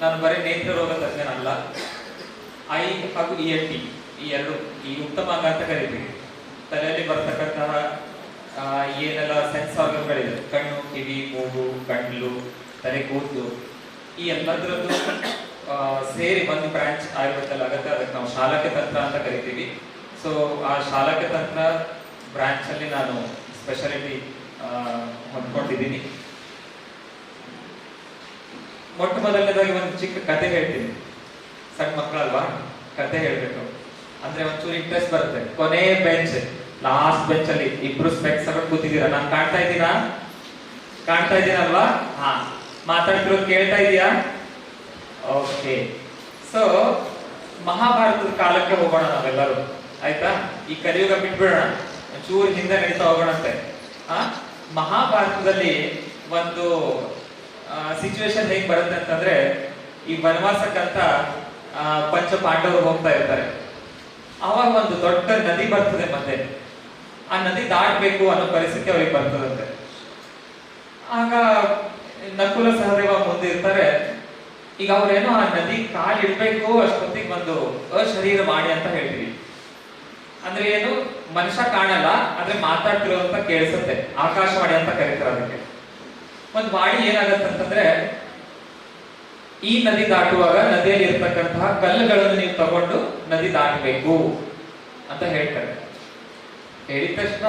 ನಾನು ಬರೀ ನೇತ್ರ ರೋಗ ತಜ್ಞನಲ್ಲ, ಐ ಹಾಗೂ ENT ಈ ಎರಡು ಈ ಉತ್ತಮ ಅಂಗ ಅಂತ ಕರಿತೀವಿ. ತಲೆಯಲ್ಲಿ ಬರ್ತಕ್ಕಂತಹ ಏನೆಲ್ಲ ಸೆನ್ಸ್ ಆರ್ಗನ್ಗಳಿದೆ, ಕಣ್ಣು, ಕಿವಿ, ಮೂಗು, ಕಣ್ಣು, ತಲೆ ಕೂದಲು, ಈ ಎಲ್ಲದರದ್ದು ಸೇರಿ ಒಂದು ಬ್ರಾಂಚ್ ಆಯುರ್ವೇದದಲ್ಲಿ ಆಗುತ್ತೆ. ಅದಕ್ಕೆ ನಾವು ಶಾಲಕ್ಯ ತಂತ್ರ ಅಂತ ಕರಿತೀವಿ. ಸೊ ಆ ಶಾಲಕ್ಯ ತಂತ್ರ ಬ್ರಾಂಚ್ ಅಲ್ಲಿ ನಾನು ಸ್ಪೆಷಾಲಿಟಿ ಹೊಂದ್ಕೊಂಡಿದ್ದೀನಿ. ಮೊಟ್ಟ ಮೊದಲನೇದಾಗಿ ಒಂದು ಚಿಕ್ಕ ಕತೆ ಹೇಳ್ತೀನಿ. ಸಣ್ಣ ಮಕ್ಕಳಲ್ವಾ, ಕತೆ ಹೇಳ್ಬೇಕು ಅಂದ್ರೆ ಒಂಚೂರು ಇಂಟ್ರೆಸ್ಟ್ ಬರುತ್ತೆ. ಕೊನೆ ಬೆಂಚ್, ಲಾಸ್ಟ್ ಬೆಂಚ್ ಅಲ್ಲಿ ಇಬ್ರು ಸ್ಪೆಕ್ಸ್ ಹಾಕೊಂಡು ಕೂತಿದ್ದೀರಾ. ನಾನು ಕಾಣ್ತಾ ಇದ್ದೀನಲ್ವಾ? ಹಾ, ಮಾತಾಡ್ತಿರೋದು ಕೇಳ್ತಾ ಇದೀಯಾ? ಓಕೆ. ಸೊ ಮಹಾಭಾರತದ ಕಾಲಕ್ಕೆ ಹೋಗೋಣ ನಾವೆಲ್ಲರೂ, ಆಯ್ತಾ? ಈ ಕಲಿಯುಗ ಬಿಟ್ಬಿಡೋಣ, ಚೂರು ಹಿಂದೆ ನಡೀತಾ ಹೋಗೋಣಂತೆ. ಮಹಾಭಾರತದಲ್ಲಿ ಒಂದು ಸಿಚುವೇಶನ್ ಹೇಗ್ ಬರುತ್ತೆ ಅಂತಂದ್ರೆ, ಈ ವನವಾಸಕ್ಕಂತ ಪಂಚ ಪಾಂಡವರು ಹೋಗ್ತಾ ಇರ್ತಾರೆ. ಅವಾಗ ಒಂದು ದೊಡ್ಡ ನದಿ ಬರ್ತದೆ, ಮತ್ತೆ ಆ ನದಿ ದಾಟಬೇಕು ಅನ್ನೋ ಪರಿಸ್ಥಿತಿ ಅವ್ರಿಗೆ ಬರ್ತದಂತೆ. ಆಗ ನಕುಲ ಸಹದೇವ ಮುಂದೆ ಇರ್ತಾರೆ. ಈಗ ಅವ್ರೇನೋ ಆ ನದಿ ಕಾಲ್ ಇಡ್ಬೇಕು ಅಷ್ಟೊತ್ತಿಗೆ ಒಂದು ಅಶರೀರ ವಾಣಿ ಅಂತ ಹೇಳ್ತೀವಿ. ಅಂದ್ರೆ ಏನು, ಮನುಷ್ಯ ಕಾಣಲ್ಲ, ಆದ್ರೆ ಮಾತಾಡ್ತಿರೋದಂತ ಕೇಳಿಸುತ್ತೆ. ಆಕಾಶವಾಣಿ ಅಂತ ಕರೀತಾರೆ ಅದಕ್ಕೆ. ಒಂದ್ ವಾಣಿ ಏನಾಗತ್ತಂತಂದ್ರೆ, ಈ ನದಿ ದಾಟುವಾಗ ನದಿಯಲ್ಲಿ ಇರ್ತಕ್ಕಂತಹ ಕಲ್ಲುಗಳನ್ನು ನೀವು ತಗೊಂಡು ನದಿ ದಾಟಬೇಕು ಅಂತ ಹೇಳ್ತಾರೆ. ಹೇಳಿದ ತಕ್ಷಣ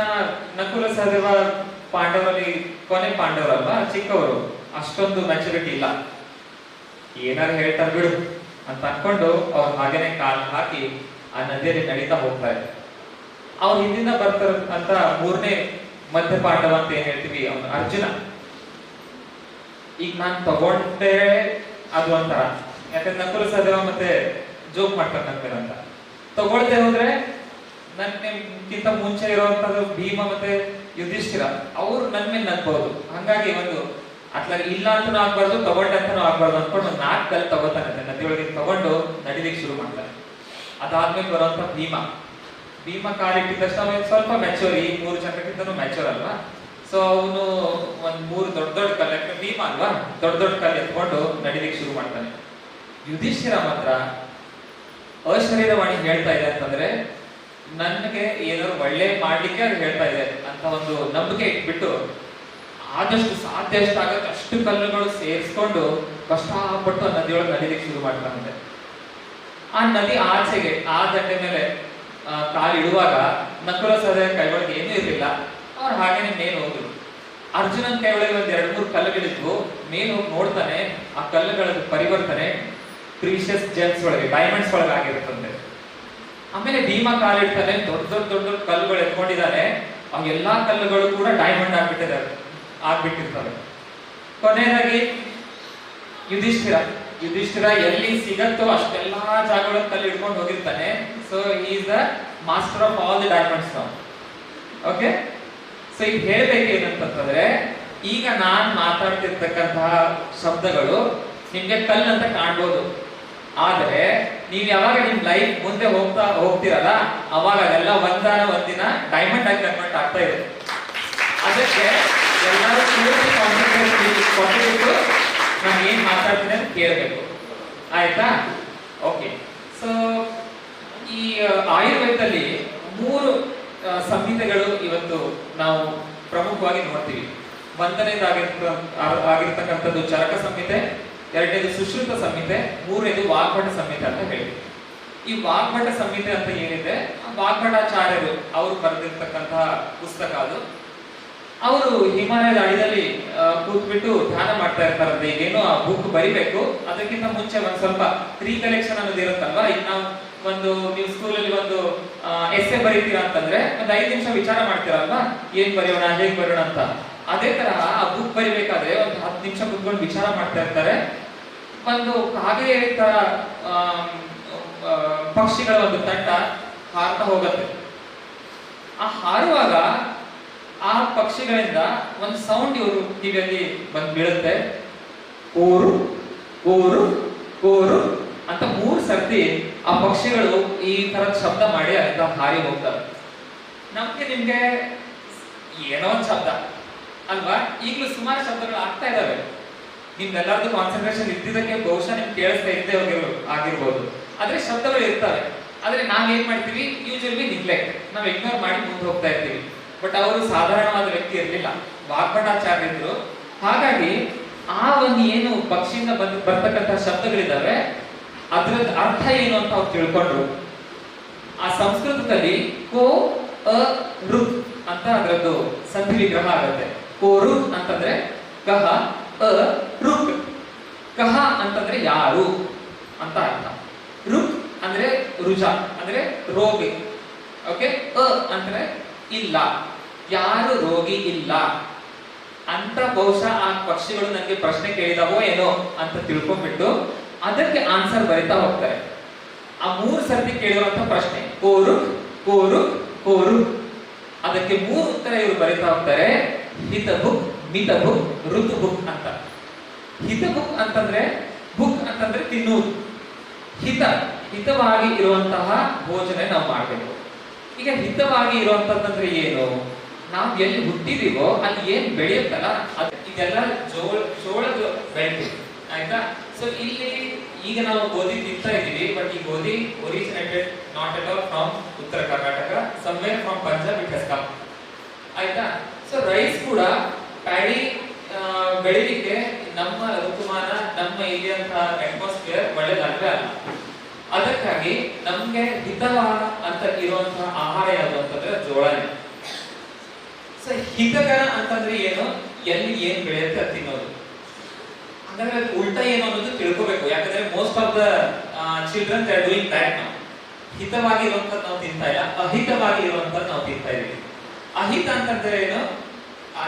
ನಕುಲ ಸಹದೇವ ಪಾಂಡವರಲ್ಲಿ ಕೊನೆ ಪಾಂಡವರಲ್ವಾ, ಚಿಕ್ಕವರು, ಅಷ್ಟೊಂದು ಮೆಚುರಿಟಿ ಇಲ್ಲ. ಏನಾರು ಹೇಳ್ತಾರೆ ಬಿಡು ಅಂತ ಅನ್ಕೊಂಡು ಅವ್ರು ಹಾಗೇನೆ ಕಾಲ್ ಹಾಕಿ ಆ ನದಿಯಲ್ಲಿ ನಡೀತಾ ಹೋಗ್ತಾರೆ. ಅವ್ರ ಹಿಂದಿನ ಬರ್ತಾರಂತ ಮೂರನೇ ಮಧ್ಯ ಪಾಂಡವ ಅಂತ ಏನ್ ಹೇಳ್ತೀವಿ, ಅವನು ಅರ್ಜುನ. ಈಗ ನಾನು ತಗೊಂಡೆ ಅದು ಒಂಥರ, ಯಾಕಂದ್ರೆ ನಕುಲ ಸಹದೇವ ಮತ್ತೆ ಜೋಕ್ ಮಾಡ್ತಾರೆ ನನ್ನ ಮೇಲೆ ಅಂತ. ತಗೊಳ್ದೆ ಹೋದ್ರೆ ನನ್ಗಿಂತ ಮುಂಚೆ ಇರುವಂತದ್ದು ಭೀಮ ಮತ್ತೆ ಯುಧಿಷ್ಠಿರ, ಅವ್ರು ನನ್ ಮೇಲೆ ನಗ್ಬಹುದು. ಹಂಗಾಗಿ ಒಂದು ಅತ್ಲಾಗ ಇಲ್ಲ ಅಂತನೂ ಆಗ್ಬಾರ್ದು, ತಗೊಂಡೆ ಅಂತಾನೂ ಆಗ್ಬಾರ್ದು ಅನ್ಕೊಂಡು ಒಂದು 4 ಕಲ್ಲು ತಗೋತಾನೆ, ನದಿಯೊಳಗೆ ತಗೊಂಡು ನಡಿಲಿಕ್ಕೆ ಶುರು ಮಾಡ್ತಾನೆ. ಅದಾದ್ಮೇಲೆ ಬರುವಂತ ಭೀಮ ಕಾಲಿಟ್ಟಿದ ತಕ್ಷಣ ಸ್ವಲ್ಪ ಮೆಚೂರ್, ಈ 3 ಜನಕ್ಕಿಂತನೂ ಮೆಚೂರ್ ಅಲ್ವಾ. ಸೊ ಅವನು ಒಂದ್ 3 ದೊಡ್ಡ ಕಲ್ಲು, ಭೀಮ ಅಲ್ವಾ, ದೊಡ್ಡ ಕಲ್ಲು ಎತ್ಕೊಂಡು ನಡಿಲಿಕ್ಕೆ ಶುರು ಮಾಡ್ತಾನೆ. ಯುಧಿಷ್ಠಿರ ಮಾತ್ರ ಅಶರೀರವಾಣಿ ಹೇಳ್ತಾ ಇದೆ ಅಂತಂದ್ರೆ, ನನಗೆ ಏನಾದ್ರು ಒಳ್ಳೆ ಮಾಡ್ಲಿಕ್ಕೆ ಅದು ಹೇಳ್ತಾ ಇದೆ ಅಂತ ಒಂದು ನಂಬಿಕೆ ಇಟ್ಬಿಟ್ಟು ಆದಷ್ಟು ಸಾಧ್ಯ ಎಷ್ಟಾಗತ್ತೆ ಅಷ್ಟು ಕಲ್ಲುಗಳು ಸೇರಿಸ್ಕೊಂಡು ಕಷ್ಟಪಟ್ಟು ಆ ನದಿಯೊಳಗೆ ನಡಿಲಿಕ್ಕೆ ಶುರು ಮಾಡ್ತಾನಂತೆ. ಆ ನದಿ ಆಚೆಗೆ ಆ ದಂಡೆ ಮೇಲೆ ಕಾಲಿಡುವಾಗ ನಕುಲ ಸಹದೇವ ಕೈಯೊಳಗೆ ಏನೂ ಇರಲಿಲ್ಲ. ಅವ್ರು ಹಾಗೇನೆ ಮೇಲೆ ಹೋದ್ರು. ಅರ್ಜುನನ್ ಕೈಯೊಳಗೆ ಒಂದ್ 2-3 ಕಲ್ಲುಗಳಿದ್ವು. ಮೇಲೆ ಹೋಗಿ ನೋಡ್ತಾನೆ, ಆ ಕಲ್ಲುಗಳ ಪರಿವರ್ತನೆ ಪ್ರೀಶಿಯಸ್ ಜೆಮ್ಸ್ ಒಳಗೆ, ಡೈಮಂಡ್ಸ್ ಒಳಗೆ ಆಗಿರುತ್ತಂತೆ. ಆಮೇಲೆ ಭೀಮ ಕಾಲಿಡ್ತಾನೆ, ದೊಡ್ಡ ಕಲ್ಲುಗಳು ಎತ್ಕೊಂಡಿದ್ದಾನೆ. ಆ ಎಲ್ಲಾ ಕಲ್ಲುಗಳು ಕೂಡ ಡೈಮಂಡ್ ಆಗ್ಬಿಟ್ಟಿರ್ತವೆ. ಕೊನೆಯದಾಗಿ ಯುಧಿಷ್ಠಿರ ಎಲ್ಲಿ ಸಿಗತ್ತೋ ಅಷ್ಟೆಲ್ಲಾ ಜಾಗಗಳ ಕಲ್ಲು ಇಟ್ಕೊಂಡು ಹೋಗಿರ್ತಾನೆ. So is the master of all the diamonds ನಾವು. ಓಕೆ, ಸೊ ಈಗ ಹೇಳ್ಬೇಕೇನಂತಂದ್ರೆ, ಈಗ ನಾನ್ ಮಾತಾಡ್ತಿರ್ತಕ್ಕಂತಹ ಶಬ್ದಗಳು ನಿಮ್ಗೆ ಕಲ್ಲು ಅಂತ ಕಾಣ್ಬೋದು, ಆದ್ರೆ ನೀವ್ ಯಾವಾಗ ನಿಮ್ ಲೈಫ್ ಮುಂದೆ ಹೋಗ್ತಿರಲ್ಲ, ಅವಾಗ ಅದೆಲ್ಲ ಒಂದಿನ ಡೈಮಂಡ್ ಆಗಿ ಕನ್ವರ್ಟ್ ಆಗ್ತಾ ಇದೆ. ಅದಕ್ಕೆ ಎಲ್ಲರೂ ಕೊಟ್ಟಿದ್ದು ನಾನು ಏನ್ ಮಾತಾಡ್ತೀನಿ ಅಂತ ಕೇಳಬೇಕು, ಆಯ್ತಾ? ಓಕೆ. ಸೊ ಈ ಆಯುರ್ವೇದದಲ್ಲಿ 3 ಸಂಹಿತೆಗಳು ಇವತ್ತು ನಾವು ಪ್ರಮುಖವಾಗಿ ನೋಡ್ತೀವಿ. ಒಂದನೇದಾಗಿರ್ತಕ್ಕಂಥದ್ದು ಚರಕ ಸಂಹಿತೆ, 2ನೇದು ಸುಶ್ರುತ ಸಂಹಿತೆ, 3ನೇದು ವಾಗ್ಭಟ ಸಂಹಿತೆ ಅಂತ ಹೇಳಿ. ಈ ವಾಗ್ಭಟ ಸಂಹಿತೆ ಅಂತ ಏನಿದೆ, ವಾಗ್ಭಟಾಚಾರ್ಯರು ಅವರು ಬರೆದಿರ್ತಕ್ಕಂತಹ ಪುಸ್ತಕ ಅದು. ಅವರು ಹಿಮಾಲಯದ ಅಡಿಯಲ್ಲಿ ಕೂತ್ಬಿಟ್ಟು ಧ್ಯಾನ ಮಾಡ್ತಾ ಇರ್ತಾರಂತೆ. ಈಗೇನು ಆ ಬುಕ್ ಬರಿಬೇಕು, ಅದಕ್ಕಿಂತ ಮುಂಚೆ ಒಂದ್ ಸ್ವಲ್ಪ ರೀಕಲೆಕ್ಷನ್ ಅನ್ನೋದು ಇರುತ್ತಲ್ವಾ. ಈಗ ನೀವು ಸ್ಕೂಲಲ್ಲಿ ಒಂದು ಎಸ್ಸೆ ಬರೀತೀರಾ ಅಂತಂದ್ರೆ ಒಂದ್ 5 ನಿಮಿಷ ವಿಚಾರ ಮಾಡ್ತೀರಲ್ವಾ, ಏನ್ ಬರೆಯೋಣ, ಹೇಗ್ ಬರೆಯೋಣ ಅಂತ. ಅದೇ ತರಹ ಆ ಬುಕ್ ಬರಿಬೇಕಾದ್ರೆ ಒಂದು 10 ನಿಮಿಷ ಕುತ್ಕೊಂಡು ವಿಚಾರ ಮಾಡ್ತಾ ಇರ್ತಾರೆ. ಒಂದು ಕಾಗೆ ತರ ಪಕ್ಷಿಗಳ ಒಂದು ತಂಡ ಹಾರ್ತಾ ಹೋಗುತ್ತೆ. ಆ ಹಾರುವಾಗ ಆ ಪಕ್ಷಿಗಳಿಂದ ಒಂದು ಸೌಂಡ್ ಇವರು ಟಿವಿಯಲ್ಲಿ ಬಂದು ಬೀಳುತ್ತೆ. ಕೂರು ಕೂರು ಕೂರು ಅಂತ 3 ಸರ್ತಿ ಆ ಪಕ್ಷಿಗಳು ಈ ತರದ ಶಬ್ದ ಮಾಡಿ ಅಂತ ಹಾರಿ ಹೋಗ್ತವೆ. ನಿಮ್ಗೆ ಏನೋ ಒಂದು ಶಬ್ದ ಅಲ್ವಾ, ಈಗಲೂ ಸುಮಾರು ಶಬ್ದಗಳು ಆಗ್ತಾ ಇದಾವೆ. ನಿಮ್ಗೆಲ್ಲರದು ಕಾನ್ಸಂಟ್ರೇಷನ್ ಇದ್ದಿದ್ದಕ್ಕೆ ಬಹುಶಃ ನಿಮ್ಗೆ ಕೇಳಿಸ್ತಾ ಇದ್ದೇ ಆಗಿರ್ಬೋದು. ಆದ್ರೆ ಶಬ್ದಗಳು ಇರ್ತವೆ. ಆದ್ರೆ ನಾವ್ ಏನ್ ಮಾಡ್ತೀವಿ, ಯೂಶುವಲಿ ನಿಗ್ಲೆಕ್ಟ್, ನಾವ್ ಇಗ್ನೋರ್ ಮಾಡಿ ಮುಂದೆ ಹೋಗ್ತಾ ಇರ್ತೀವಿ. ಬಟ್ ಅವರು ಸಾಧಾರಣವಾದ ವ್ಯಕ್ತಿ ಇರಲಿಲ್ಲ, ವಾಗ್ಭಟಾಚಾರ್ಯ ಇದ್ರು. ಹಾಗಾಗಿ ಆ ಒಂದು ಏನು ಪಕ್ಷಿಯಿಂದ ಬರ್ತಕ್ಕಂಥ ಶಬ್ದಗಳಿದಾವೆ ಅದ್ರ ಅರ್ಥ ಏನು ಅಂತ ಅವ್ರು ತಿಳ್ಕೊಂಡ್ರು. ಆ ಸಂಸ್ಕೃತದಲ್ಲಿ ಕೋ ಅ ರುಕ್ ಅಂತ ಅದರದ್ದು ಸಂಧಿ ವಿಗ್ರಹ ಆಗುತ್ತೆ. ಕೋ ರುಕ್ ಅಂತಂದ್ರೆ ಕಹ, ಅ ರುಕ್ ಕಹ ಅಂತಂದ್ರೆ ಯಾರು ಅಂತ ಅರ್ಥ. ರುಕ್ ಅಂದ್ರೆ ರುಜ ಅಂದ್ರೆ ರೋಗಿ. ಓಕೆ, ಅ ಅಂದ್ರೆ ಇಲ್ಲ, ಯಾರು ರೋಗಿ ಇಲ್ಲ ಅಂತ ಬಹುಶಃ ಆ ಪಕ್ಷಿಗಳು ನನಗೆ ಪ್ರಶ್ನೆ ಕೇಳಿದವೋ ಏನೋ ಅಂತ ತಿಳ್ಕೊಂಡ್ಬಿಟ್ಟು ಅದಕ್ಕೆ ಆನ್ಸರ್ ಬರಿತಾ ಹೋಗ್ತಾರೆ. ಆ 3 ಸರ್ತಿ ಕೇಳಿರುವಂತ ಪ್ರಶ್ನೆ ಕೋರು ಕೋರು ಕೋರು, ಅದಕ್ಕೆ 3 ಉತ್ತರ ಇವರು ಬರಿತಾ ಹೋಗ್ತಾರೆ. ಹಿತ ಬುಕ್, ಮಿತ ಬುಕ್, ಋತು ಬುಕ್ ಅಂತ. ಹಿತ ಬುಕ್ ಅಂತಂದ್ರೆ, ಬುಕ್ ಅಂತಂದ್ರೆ ತಿನ್ನುವುದು. ಹಿತವಾಗಿ ಇರುವಂತಹ ಭೋಜನ ನಾವು ಮಾಡಬೇಕು. ಈಗ ಹಿತವಾಗಿ ಇರುವಂತಂದ್ರೆ ಏನು, ನಾವು ಎಲ್ಲಿ ಹುಟ್ಟಿದೀವೋ ಅಲ್ಲಿ ಏನ್ ಬೆಳೆಯುತ್ತಲ್ಲ ಇದೆಲ್ಲ ಜೋಳದ ಬೆಳೆ, ಆಯ್ತಾ. ಸೊ ಇಲ್ಲಿ ಈಗ ನಾವು ಗೋಧಿ ತಿಂತಾ ಇದೀವಿ, ಬಟ್ ಈ ಗೋಧಿ originated not at all from Uttara Karnataka, somewhere from Punjab it has come, ಆಯ್ತಾ. ಸೊ ರೈಸ್ ಕೂಡ ಪ್ಯಾಡಿ ಬೆಳಿಲಿಕ್ಕೆ ನಮ್ಮ ಋತುಮಾನ, ನಮ್ಮ ಇಲ್ಲಿಯಂತಹ ಅಟ್ಮಾಸ್ಫಿಯರ್ ಒಳ್ಳೆದಲ್ವೇ ಅಲ್ಲ. ಅದಕ್ಕಾಗಿ ನಮ್ಗೆ ಹಿತವಾದ ಅಂತ ಇರುವಂತಹ ಆಹಾರ ಯಾವುದು ಅಂತಂದ್ರೆ ಜೋಳನೇ. ಸೊ ಹಿತಕರ ಅಂತಂದ್ರೆ ಏನು, ಎಲ್ಲಿ ಏನ್ ಬೆಳೆಯುತ್ತೆ ಅದು ತಿನ್ನೋದು. ಹಾಗಾದ್ರೆ ಉಲ್ಟಾ ಏನು ಅನ್ನೋದು ತಿಳ್ಕೋಬೇಕು. ಯಾಕಂದ್ರೆ most of the children they are doing that now. ಹಿತವಾಗಿ ಇರುವಂತದ್ದು ನಾವು ತಿಂತಾ ಇಲ್ಲ, ಅಹಿತವಾಗಿ ಇರುವಂತದ್ದು ನಾವು ತಿಂತಾ ಇದೀವಿ. ಅಹಿತ ಅಂತಂದ್ರೆ ಏನು,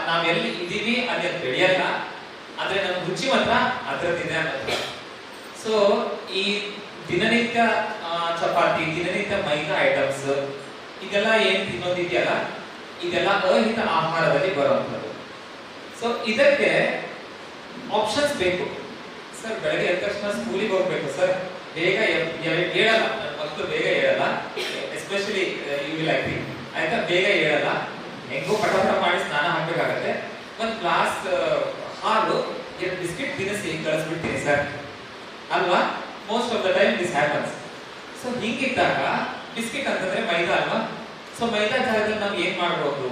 ನಾವ್ ಎಲ್ಲಿ ಇದೀವಿ ಅಲ್ಲಿ ಅದು ಬೆಳೆಯಲ್ಲ, ಆದ್ರೆ ನಮ್ ರುಚಿ ಮಾತ್ರ ಅದ್ರದ್ದಿದೆ ಅನ್ನೋದು. ಸೊ ಈ ದಿನನಿತ್ಯ ಚಪಾತಿ, ದಿನನಿತ್ಯ ಮೈದಾ ಐಟಮ್ಸ್ ಇದೆಲ್ಲ ಏನ್ ತಿನ್ನೋದಿದೆಯಲ್ಲ ಇದೆಲ್ಲ ಅಹಿತ ಆಹಾರದಲ್ಲಿ ಬರುವಂಥದ್ದು. ಸೊ ಇದಕ್ಕೆ ಆಪ್ಷನ್ಸ್ ಬೇಕು. ಸರ್ ಬೆಳಗ್ಗೆ ಎದ್ದ ತಕ್ಷಣ ಸ್ಕೂಲಿಗೆ ಹೋಗ್ಬೇಕು ಸರ್, ಬೇಗ ಹೇಳಲ್ಲ ನನ್ನ ಮಕ್ಕಳು, ಬೇಗ ಹೇಳಲ್ಲ, ಎಸ್ಪೆಷಲಿ ಯು ವಿಲ್ ಅಗ್ರಿ, ಆಯ್ತಾ. ಬೇಗ ಹೇಳಲ್ಲ, ಹೆಂಗೋ ಪಟಾಪಟ ಮಾಡಿ ಸ್ನಾನ ಹಾಕ್ಬೇಕಾಗತ್ತೆ. ಒಂದು ಗ್ಲಾಸ್ ಹಾಲು 2 ಬಿಸ್ಕೆಟ್ ತಿನ್ನಿಸಿ ಕಳಿಸ್ಬಿಡ್ತೀನಿ ಸರ್, ಅಲ್ವಾ. Most of the time this happens. So ಹಿಂಗಿದ್ದಾಗ ಬಿಸ್ಕೆಟ್ ಅಂತಂದ್ರೆ ಮೈದಾ ಅಲ್ವಾ. ಸೊ ಮೈದಾ ಜಾಗದಲ್ಲಿ ನಾವು ಏನ್ ಮಾಡ್ಬೋದು,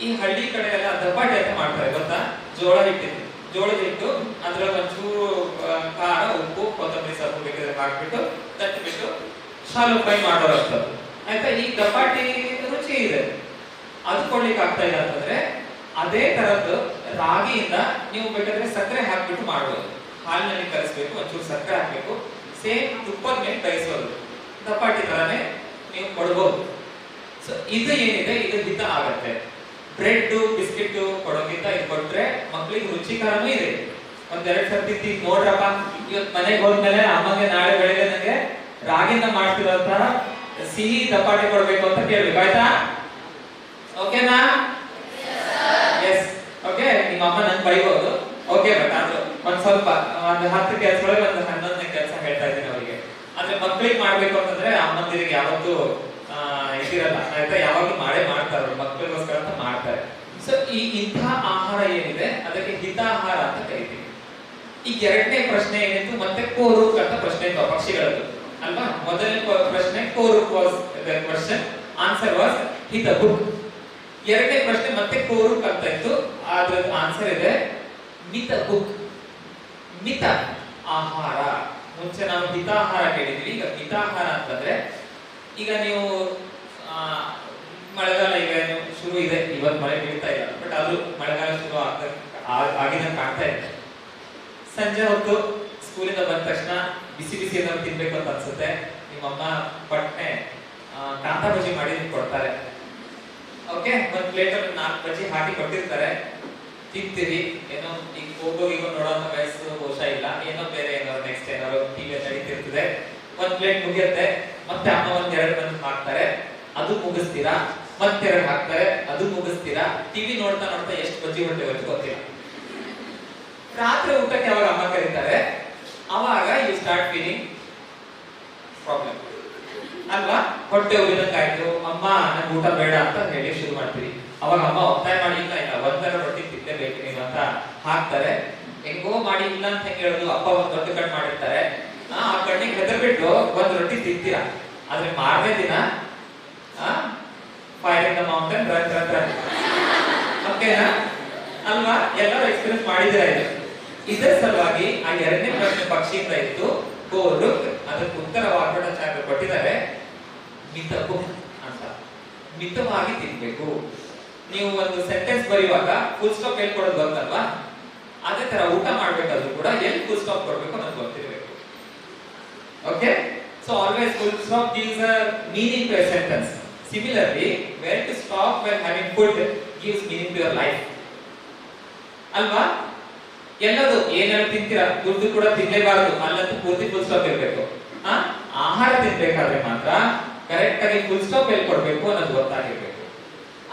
ಈ ಹಳ್ಳಿ ಕಡೆ ಎಲ್ಲ ದಬ್ಬಾಟಿ ಅಂತ ಮಾಡ್ತಾರೆ ಗೊತ್ತಾ. ಜೋಳದ ಹಿಟ್ಟು ಅದ್ರಲ್ಲಿ ಒಂಚೂರು ಖಾರ, ಉಪ್ಪು, ಕೊತ್ತಂಬರಿ ಸೊಪ್ಪು ಬೇಕಾದ್ರೆ ಹಾಕ್ಬಿಟ್ಟು ತಟ್ಟಿಬಿಟ್ಟು ಶಾಲು ಫ್ರೈ ಮಾಡೋರಂಥದ್ದು, ಆಯ್ತಾ. ಈ ದಬ್ಬಾಟಿ ರುಚಿ ಇದೆ, ಅದು ಕೊಡ್ಲಿಕ್ಕೆ ಆಗ್ತಾ ಇಲ್ಲ ಅಂತಂದ್ರೆ ಅದೇ ತರದ್ದು ರಾಗಿಯಿಂದ ನೀವು ಬೇಕಾದ್ರೆ ಸಕ್ಕರೆ ಹಾಕ್ಬಿಟ್ಟು ಮಾಡ್ಬೋದು. ಹಾಲಿನಲ್ಲಿ ಕಲಿಸ್ಬೇಕು, ಒಂಚೂರು ಸಕ್ಕರೆ ಹಾಕ್ಬೇಕು, ಸೇಮ್ ತುಪ್ಪದ ಮೇಲೆ ಕಲಿಸೋದು, ದಬ್ಬಾಟಿ ತರನೇ ನೀವು ಕೊಡ್ಬೋದು. ಸೊ ಇದು ಏನಿದೆ ಇದು ಹಿತ ಆಗತ್ತೆ. ಬ್ರೆಡ್ ಬಿಸ್ಕೆಟ್ ಕೊಡೋಕ್ಕಿಂತ ಇದು ಕೊಟ್ರೆ ಮಕ್ಳಿಗೆ ರುಚಿಕರನೂ ಇದೆ. 1-2 ಸರ್ತಿ ನೋಡ್ರಪ್ಪ, ಇವತ್ತು ಮನೆಗೆ ಹೋದ್ಮೇಲೆ ಅಮ್ಮಗೆ ನಾಳೆ ಬೆಳಗ್ಗೆ ನನಗೆ ರಾಗಿಯಿಂದ ಮಾಡ್ತಿರೋಂತಹ ಸಿಹಿ ದಪಾಟಿ ಕೊಡ್ಬೇಕು ಅಂತ ಕೇಳ್ಬೇಕು, ಆಯ್ತಾ. ಓಕೆನಾ? Yes, okay. ನಿಮ್ಮ ಅಮ್ಮ ನನ್ ಬೈಬಹುದು, ಓಕೆ. ಬಟ್ ಅದು ಒಂದ್ ಸ್ವಲ್ಪ 10 ಕೆಲಸಗಳಿಗೆ 11ನೇ ಕೆಲಸ ಹೇಳ್ತಾ ಇದ್ದೀನಿ ಅವರಿಗೆ. ಆದ್ರೆ ಮಕ್ಳಿಗೆ ಮಾಡ್ಬೇಕು ಅಂತಂದ್ರೆ ಅಮ್ಮಂದಿರಿಗೆ ಯಾವತ್ತೂ ಇದಿರಲ್ಲ, ಆಯ್ತಾ. ಯಾವಾಗ್ಲೂ ಮಾಡ್ತಾರೆ ಮಕ್ಕಳಿಗೋಸ್ಕರ ಅಂತ ಮಾಡ್ತಾರೆ. ಸೊ ಇಂಥ ಆಹಾರ ಏನಿದೆ ಅದಕ್ಕೆ ಹಿತಾಹಾರ ಅಂತ ಕರಿತೀವಿ. ಈ 2ನೇ ಪ್ರಶ್ನೆ ಏನಿತ್ತು, ಮತ್ತೆ ಕೋರುಕ್ ಅಂತ ಪ್ರಶ್ನೆ ಇತ್ತು ಪಕ್ಷಿಗಳದ್ದು ಅಲ್ವಾ. ಮೊದಲನೇ ಪ್ರಶ್ನೆ ಕೋರುಕ್ was the question, answer was ಹಿತ ಬುಕ್. 2ನೇ ಪ್ರಶ್ನೆ ಮತ್ತೆ ಕೋರುಕ್ ಅಂತ ಇತ್ತು, ಅದ್ರ ಆನ್ಸರ್ ಇದೆ ಮಿತ ಬುಕ್. ಮಿತ ಆಹಾರ. ಮುಂಚೆ ನಾವು ಹಿತಾಹಾರ ಕೇಳಿದ್ವಿ, ಈಗ ಮಿತಾಹಾರ ಅಂತಂದ್ರೆ ಈಗ ನೀವು ಮಳೆಗಾಲ ಈಗ ಶುರು ಇದೆ, ಇವತ್ತು ಮಳೆ ಬೀಳ್ತಾ ಇಲ್ಲ, ಬಟ್ ಅದು ಮಳೆಗಾಲ ಶುರು ಆಗಿದಂಗೆ ಕಾಣ್ತಾ ಇದೆ. ಸಂಜೆ ಹೊತ್ತು ಸ್ಕೂಲಿಂದ ಬಂದ ತಕ್ಷಣ ಬಿಸಿ ಬಿಸಿ ಏನಾದ್ರು ತಿನ್ಬೇಕು ಅಂತ ಅನ್ಸುತ್ತೆ. ನಿಮ್ಮಮ್ಮ ಪಟ್ನೆ ಕಾಂತಾ ಬಜ್ಜಿ ಮಾಡಿ ಕೊಡ್ತಾರೆ, ಓಕೆ. ಒಂದ್ ಪ್ಲೇಟ್ ಅಲ್ಲಿ 4 ಬಜ್ಜಿ ಹಾಕಿ ಕೊಟ್ಟಿರ್ತಾರೆ, ತಿಂತೀರಿ. ಏನೋ ಈಗ ಹೋಗೋಗಿ ನೋಡೋಂತ ವಯಸ್ಸು ಬಹುಶಃ ಇಲ್ಲ, ಏನೋ ಬೇರೆ ಏನಾದ್ರು ನೆಕ್ಸ್ಟ್ ಏನಾದ್ರು ಟಿವಿ ನಡೀತಿರ್ತದೆ. ಒಂದ್ ಪ್ಲೇಟ್ ಮುಗಿಯುತ್ತೆ, ಮತ್ತೆ ಅಮ್ಮ 1-2 ಬಂದು ಹಾಕ್ತಾರೆ, ಅದು ಮುಗಿಸ್ತೀರಾ, ಮತ್ತೆ2 ಹಾಕ್ತಾರೆ, ಅದು ಮುಗಿಸ್ತೀರಾ. ಟಿವಿ ನೋಡ್ತಾ ನೋಡ್ತಾ ಎಷ್ಟು ಬಜ್ಜಿ ಹೊಟ್ಟೆ ಹೊತ್ತು ಗೊತ್ತಿಲ್ಲ. ರಾತ್ರಿ ಊಟಕ್ಕೆ ಯಾವಾಗ ಅಮ್ಮ ಕರೀತಾರೆ ಅವಾಗ ಯು ಸ್ಟಾರ್ಟ್ ಫೀಲಿಂಗ್ ಪ್ರಾಬ್ಲಮ್ ಅಲ್ವಾ. ಹೊಟ್ಟೆ ಉರಿದಂಗಾಯ್ತು, ಅಮ್ಮ ನನ್ಗೆ ಊಟ ಬೇಡ ಅಂತ ಹೇಳಿ ಶುರು ಮಾಡ್ತೀವಿ. ಅವಾಗ ಅಮ್ಮ ಒತ್ತಾಯ ಮಾಡಿ ಇಲ್ಲ 1 ರೊಟ್ಟಿ ತಿನ್ನಲೇಬೇಕು ನೀನು ಅಂತ ಹಾಕ್ತಾರೆ. ಹೆಂಗೋ ಮಾಡಿ ಇಲ್ಲ ಅಂತ ಹೆಂಗ್ ಹೇಳೋದು, ಅಪ್ಪ ಒಂದ್ ದೊಡ್ಡ ಕಣ್ಣು ಮಾಡಿರ್ತಾರೆ, ಆ ಕಣ್ಣಿಗೆ ಹೆದರ್ಬಿಟ್ಟು ಒಂದ್ ರೊಟ್ಟಿ ತಿಂತೀರಾ, ಆದ್ರೆ ಮಾರನೇ ದಿನ fire in the mountain run run run. ಓಕೆನಾ ಅಲ್ವಾ? ಎಲ್ಲರೂ ಎಕ್ಸ್ಪೀರಿಯನ್ಸ್ ಮಾಡಿದಿರ ಇದು. ಇದರ ಸಲುವಾಗಿ ಆ ಎರಡನೇ ಪ್ರಶ್ನೆ ಪಕ್ಷಿಯಿಂದ ಇತ್ತು ಗೋರುಕ್, ಅದಕ್ಕೆ ಉತ್ತರವಾಗಿ ಕೊಟ್ಟಿದ್ದಾರೆ ಮಿತಕು ಅಂತ. ಮಿತವಾಗಿ ತಿನ್ಬೇಕು. ನೀವು ಒಂದು ಸೆಂಟೆನ್ಸ್ ಬರೆಯುವಾಗ ಫುಲ್ ಸ್ಟಾಪ್ ಎಲ್ಲಿ ಕೊಡೋದು ಗೊತ್ತಲ್ವಾ? ಅದೇ ತರ ಊಟ ಮಾಡ್ಬೇಕಾದ್ರೂ ಕೂಡ ಎಲ್ಲಿ ಫುಲ್ ಸ್ಟಾಪ್ ಕೊಡ್ಬೇಕು ಅನ್ನೋದು ಗೊತ್ತಿರಬೇಕು. Okay, so always full stop gives a meaning to a sentence. Similarly, where to stop when having food gives meaning to your life. ಅಲ್ವಾ? ಎಲ್ಲದು ಏನೇನು ತಿಂತೀರಾ, ದುಡ್ಡು ಕೂಡ ತಿನ್ನಲೇಬಾರದು, ಅಲ್ಲಂತೂ ಪೂರ್ತಿ ಫುಲ್ ಸ್ಟಾಪ್ ಇರಬೇಕು. ಆಹಾರ ತಿನ್ಬೇಕಾದ್ರೆ ಮಾತ್ರ ಕರೆಕ್ಟ್ ಆಗಿ ಫುಲ್ ಸ್ಟಾಪ್ ಎಲ್ಲಿ ಕೊಡ್ಬೇಕು ಅನ್ನೋದು ಗೊತ್ತಾಗಿರ್ಬೇಕು.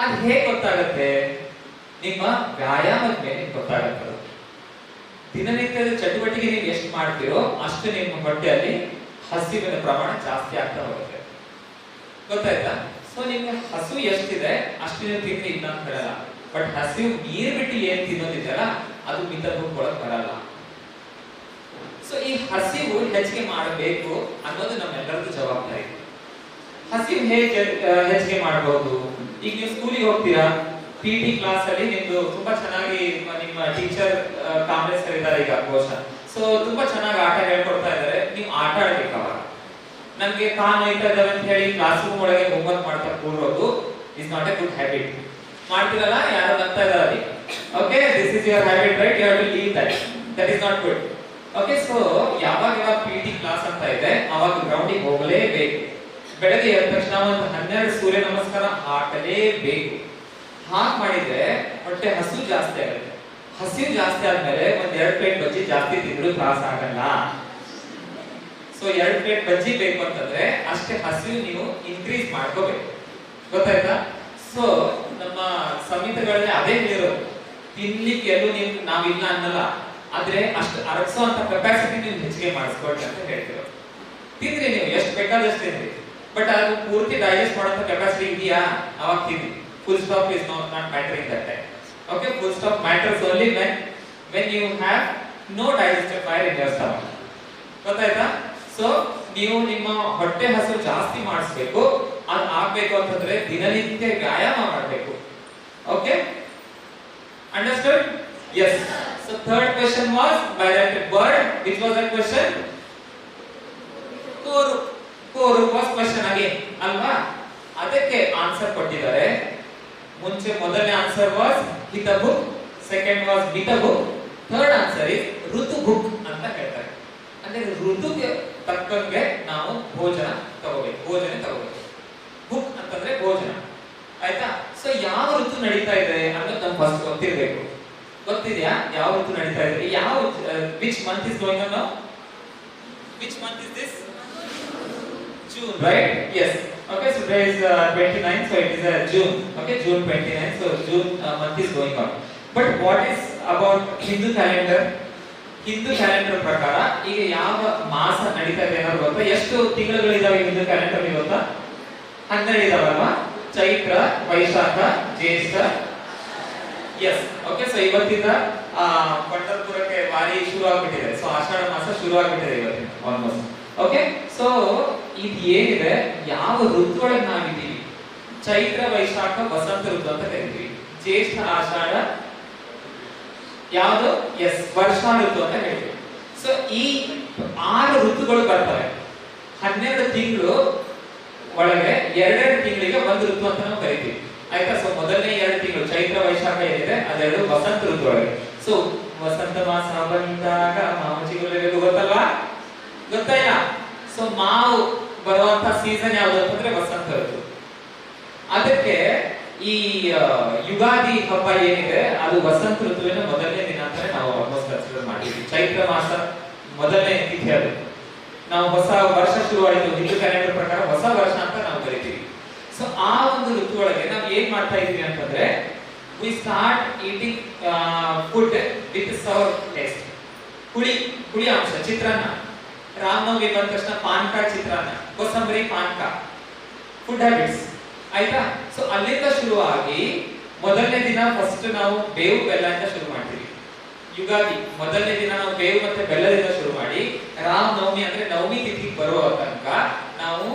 ಅದು ಹೇಗೆ ಗೊತ್ತಾಗುತ್ತೆ? ನಿಮ್ಮ ವ್ಯಾಯಾಮದ ಮೇಲೆ ಗೊತ್ತಾಗುತ್ತೆ. ದಿನನಿತ್ಯದ ಚಟುವಟಿಕೆ ನೀವು ಎಷ್ಟು ಮಾಡ್ತೀರೋ ಅಷ್ಟು ನಿಮ್ಮ ಹೊಟ್ಟೆಯಲ್ಲಿ ಹಸಿವಿನ ಪ್ರಮಾಣ ಜಾಸ್ತಿ ಆಗ್ತಾ ಹೋಗುತ್ತೆ. ಗೊತ್ತಾಯ್ತಾ? ಸೊ ನಿಮ್ಗೆ ಹಸು ಎಷ್ಟಿದೆ ಅಷ್ಟು ನೀವು ತಿನ್ನಿ ಇಲ್ಲ ಅಂತ ಹೇಳಲ್ಲ, ಬಟ್ ಹಸಿವು ನೀರ್ ಬಿಟ್ಟು ಏನ್ ತಿನ್ನೋದಿದೆಯಲ್ಲ ಅದು ಮಿತಗೊಳಕ್ ಬರಲ್ಲ. ಸೊ ಈ ಹಸಿವು ಹೆಚ್ಚಿಗೆ ಮಾಡಬೇಕು ಅನ್ನೋದು ನಮ್ಮೆಲ್ಲರದ್ದು ಜವಾಬ್ದಾರಿ. ಹಸಿವು ಹೇಗೆ ಹೆಚ್ಚಿಗೆ ಮಾಡಬಹುದು? ಈಗ ನೀವು ಸ್ಕೂಲಿಗೆ ಹೋಗ್ತೀರಾ, ಪಿಟಿ ಕ್ಲಾಸ್ ಅಲ್ಲಿ ನಿಮ್ದು ತುಂಬಾ ಚೆನ್ನಾಗಿ ನಿಮ್ಮ ಟೀಚರ್ ಕಾಂಗ್ರೆಸ್ ಇದ್ದಾರೆ ಈಗ ಬಹುಶಃ, ಸೊ ತುಂಬಾ ಚೆನ್ನಾಗಿ ಆಟ ಹೇಳ್ಕೊಡ್ತಾ ಇದ್ದಾರೆ, ನೀವು ಆಟ ಆಡ್ಬೇಕು. ಅವಾಗ ನಮ್ಗೆ ಕಾನ್ ಹೋಯ್ತಾ ಇದಾವೆ ಅಂತ ಹೇಳಿ ಕ್ಲಾಸ್ ರೂಮ್ ಒಳಗೆ ಹೋಮ್ವರ್ಕ್ ಮಾಡ್ತಾ ಕೂರೋದು is not a good habit. ಮಾಡ್ತಿರಲ್ಲ, ಯಾರು ಅಂತ ಇದ್ದಾರೆ, okay this is your habit right, you have to leave that is not good. Okay, so ಯಾವಾಗ ಪಿಟಿ ಕ್ಲಾಸ್ ಅಂತ ಇದೆ ಅವಾಗ ಗ್ರೌಂಡಿಗೆ ಹೋಗಲೇಬೇಕು. ಬೆಳಗ್ಗೆ ಎದ್ದ ತಕ್ಷಣ ಒಂದು 12 ಸೂರ್ಯ ನಮಸ್ಕಾರ ಹಾಕಲೇಬೇಕು. ಹಾಗೆ ಮಾಡಿದ್ರೆ ಹೊಟ್ಟೆ ಹಸು ಜಾಸ್ತಿ ಆಗುತ್ತೆ. ಹಸಿವು ಜಾಸ್ತಿ ಆದ್ಮೇಲೆ ಒಂದ್ 2 ಪ್ಲೇಟ್ ಬಜ್ಜಿ ಜಾಸ್ತಿ ತಿಂದ್ರು ತ್ರಾಸ ಆಗಲ್ಲ. ಸೊ 2 ಪ್ಲೇಟ್ ಬಜ್ಜಿ ಬೇಕು ಅಂತಂದ್ರೆ ಅಷ್ಟೇ ಹಸಿವು ನೀವು ಇನ್ಕ್ರೀಸ್ ಮಾಡ್ಕೋಬೇಕು. ಗೊತ್ತಾಯ್ತಾ? ಸೊ ನಮ್ಮ ಸಂಹಿತೆಗಳಲ್ಲಿ ಅದೇ ಹೇಳಿರೋದು, ತಿನ್ಲಿಕ್ಕೆ ಎಲ್ಲೂ ನಾವಿಲ್ಲ ಅನ್ನಲ್ಲ, ಆದ್ರೆ ಅಷ್ಟು ಅರಗಿಸೋ ಅಂತ ಕೆಪಾಸಿಟಿ ನೀವು ಹೆಚ್ಚಿಗೆ ಮಾಡಿಸ್ಕೊಳ್ರಿ ಅಂತ ಹೇಳ್ತಿರೋದು. ತಿಂದ್ರಿ ನೀವು ಎಷ್ಟು ಬೇಕಾದಷ್ಟು ತಿನ್ರಿ, ಬಟ್ ಅದು ಪೂರ್ತಿ ಡೈಜೆಸ್ಟ್ ಮಾಡೋ ಕೆಪಾಸಿಟಿ ಇದೆಯಾ ಅವಾಗ ತಿನ್ನಿ. Full stop is not mattering that time. Okay, full stop matters only when you have no digestive fire in your stomach. ಗೊತ್ತಾಯ್ತಾ? ಸೊ ನೀವು ನಿಮ್ಮ ಹೊಟ್ಟೆ ಹಸು ಜಾಸ್ತಿ ಮಾಡಿಸ್ಬೇಕು. ಅದು ಆಗ್ಬೇಕು ಅಂತಂದ್ರೆ ದಿನನಿತ್ಯ ವ್ಯಾಯಾಮ ಮಾಡಬೇಕು. Okay, understood? Yes. So third question was by that bird. Which was that question? Koru was question again. ಅಲ್ವಾ? ಅದಕ್ಕೆ ಆನ್ಸರ್ ಕೊಟ್ಟಿದ್ದಾರೆ. ಮುಂಚೆ ಮೊದಲನೇ ಆನ್ಸರ್ ವಾಸ್ ಹಿತಭುಕ್, ಸೆಕೆಂಡ್ ವಾಸ್ ಮಿತಭುಕ್, ಥರ್ಡ್ ಆನ್ಸರ್ ಇಸ್ ಋತುಭುಕ್ ಅಂತ ಹೇಳ್ತಾರೆ. ಅಂದ್ರೆ ಋತುಗೆ ತಕ್ಕಂಗೆ ನಾವು ಭೋಜನ ತಗೋಬೇಕು. ಭುಕ್ ಅಂತಂದ್ರೆ ಭೋಜನ, ಆಯ್ತಾ? ಸೊ ಯಾವ ಋತು ನಡೀತಾ ಇದೆ ಅನ್ನೋದು ನಮ್ಗೆ ಫಸ್ಟ್ ಗೊತ್ತಿರಬೇಕು. ಗೊತ್ತಿದೆಯಾ ಯಾವ ಋತು ನಡೀತಾ ಇದೆ? ಯಾವ which month is going on now? Which month is this? June, right? Yes. Okay, so today is 29, so it is June. Okay, June 29, so June month is going on. But what is about Hindu calendar? Hindu calendar ಪ್ರಕಾರ ಈಗ ಯಾವ ಮಾಸ ನಡೀತಾ ಇದೆ ಅನ್ನೋದು ಗೊತ್ತಾ? ಎಷ್ಟು ತಿಂಗಳುಗಳಿದಾವೆ Hindu calendar ಗೊತ್ತಾ? 12 ಇದಾವಲ್ವಾ? ಚೈತ್ರ, ವೈಶಾಖ, ಜ್ಯೇಷ್ಠ. Yes. Okay, so ಇವತ್ತಿಂದ ಪಂಢರಪುರಕ್ಕೆ ವಾರಿ ಶುರು ಆಗ್ಬಿಟ್ಟಿದೆ. ಸೊ ಆಷಾಢ ಮಾಸ ಶುರು ಆಗ್ಬಿಟ್ಟಿದೆ ಇವತ್ತಿಂದ ಆಲ್ಮೋಸ್ಟ್. ಓಕೆ, ಸೊ ಇದು ಏನಿದೆ, ಯಾವ ಋತು ಒಳಗೆ ನಾವಿದ್ದೀವಿ? ಚೈತ್ರ, ವೈಶಾಖ ವಸಂತ ಋತು ಅಂತ ಕರಿತೀವಿ. ಜ್ಯೇಷ್ಠ, ಆಷಾಢ ಯಾವುದು? ಎಸ್, ವರ್ಷಾ ಋತು ಅಂತ ಹೇಳ್ತೀವಿ. ಸೊ ಈ 6 ಋತುಗಳು ಬರ್ತವೆ. 12 ತಿಂಗಳು ಒಳಗೆ 2 ತಿಂಗಳಿಗೆ ಒಂದು ಋತು ಅಂತ ನಾವು ಕರಿತೀವಿ, ಆಯ್ತಾ? ಸೊ ಮೊದಲನೇ 2 ತಿಂಗಳು ಚೈತ್ರ, ವೈಶಾಖ ಏನಿದೆ ಅದೆರಡು ವಸಂತ ಋತು ಒಳಗೆ. ಸೊ ವಸಂತ ಮಾಸ ಬಂದಾಗ ಮಾವು ಚಿಗುರಬೇಕು, ಗೊತ್ತಲ್ವಾ? ಗೊತ್ತಾ ಇಲ್ಲ? ಸೊ ಮಾವು ಬರುವಂತ ಸೀಸನ್ ಯಾವುದು ಅಂತಂದ್ರೆ ವಸಂತ ಋತು. ಅದಕ್ಕೆ ಈ ಯುಗಾದಿ ಹಬ್ಬ ಏನಿದೆ ಅದು ವಸಂತ ಋತುವಿನ ಮೊದಲನೇ ದಿನ ಅಂತಾನೆ ನಾವು ಆಲ್ಮೋಸ್ಟ್ ಕನ್ಸಿಡರ್ ಮಾಡಿದ್ವಿ. ಚೈತ್ರ ಮಾಸ ಮೊದಲನೇ ತಿಥಿ ಅದು. ನಾವು ಹೊಸ ವರ್ಷ ಶುರುವಾಯಿತು ಹಿಂದೂ ಕ್ಯಾಲೆಂಡರ್ ಪ್ರಕಾರ ಹೊಸ ವರ್ಷ ಅಂತ ನಾವು ಕರಿತೀವಿ. ಸೊ ಆ ಒಂದು ಋತು ಒಳಗೆ ನಾವು ಏನ್ ಮಾಡ್ತಾ ಇದೀವಿ ಅಂತಂದ್ರೆ we start eating food with sour taste. ಹುಳಿ ಅಂಶ, ಚಿತ್ರಾನ್ನ. ರಾಮನವಮಿ ಬಂದ ತಕ್ಷಣ ಪಾನಕ, ಚಿತ್ರಾನ್ನ, ಕೋಸಂಬರಿ, ಪಾನಕ, ಫುಡ್ ಹ್ಯಾಬಿಟ್ಸ್, ಆಯ್ತಾ? ಸೊ ಅಲ್ಲಿಂದ ಶುರುವಾಗಿ ಮೊದಲನೇ ದಿನ ಫಸ್ಟ್ ನಾವು ಬೇವು ಬೆಲ್ಲ ಅಂತ ಶುರು ಮಾಡ್ತೀವಿ. ಯುಗಾದಿ ಮೊದಲನೇ ದಿನ ನಾವು ಬೇವು ಮತ್ತೆ ಬೆಲ್ಲದಿಂದ ಶುರು ಮಾಡಿ ರಾಮ ನವಮಿ ಅಂದ್ರೆ ನವಮಿ ತಿಥಿ ಬರುವ ತನಕ ನಾವು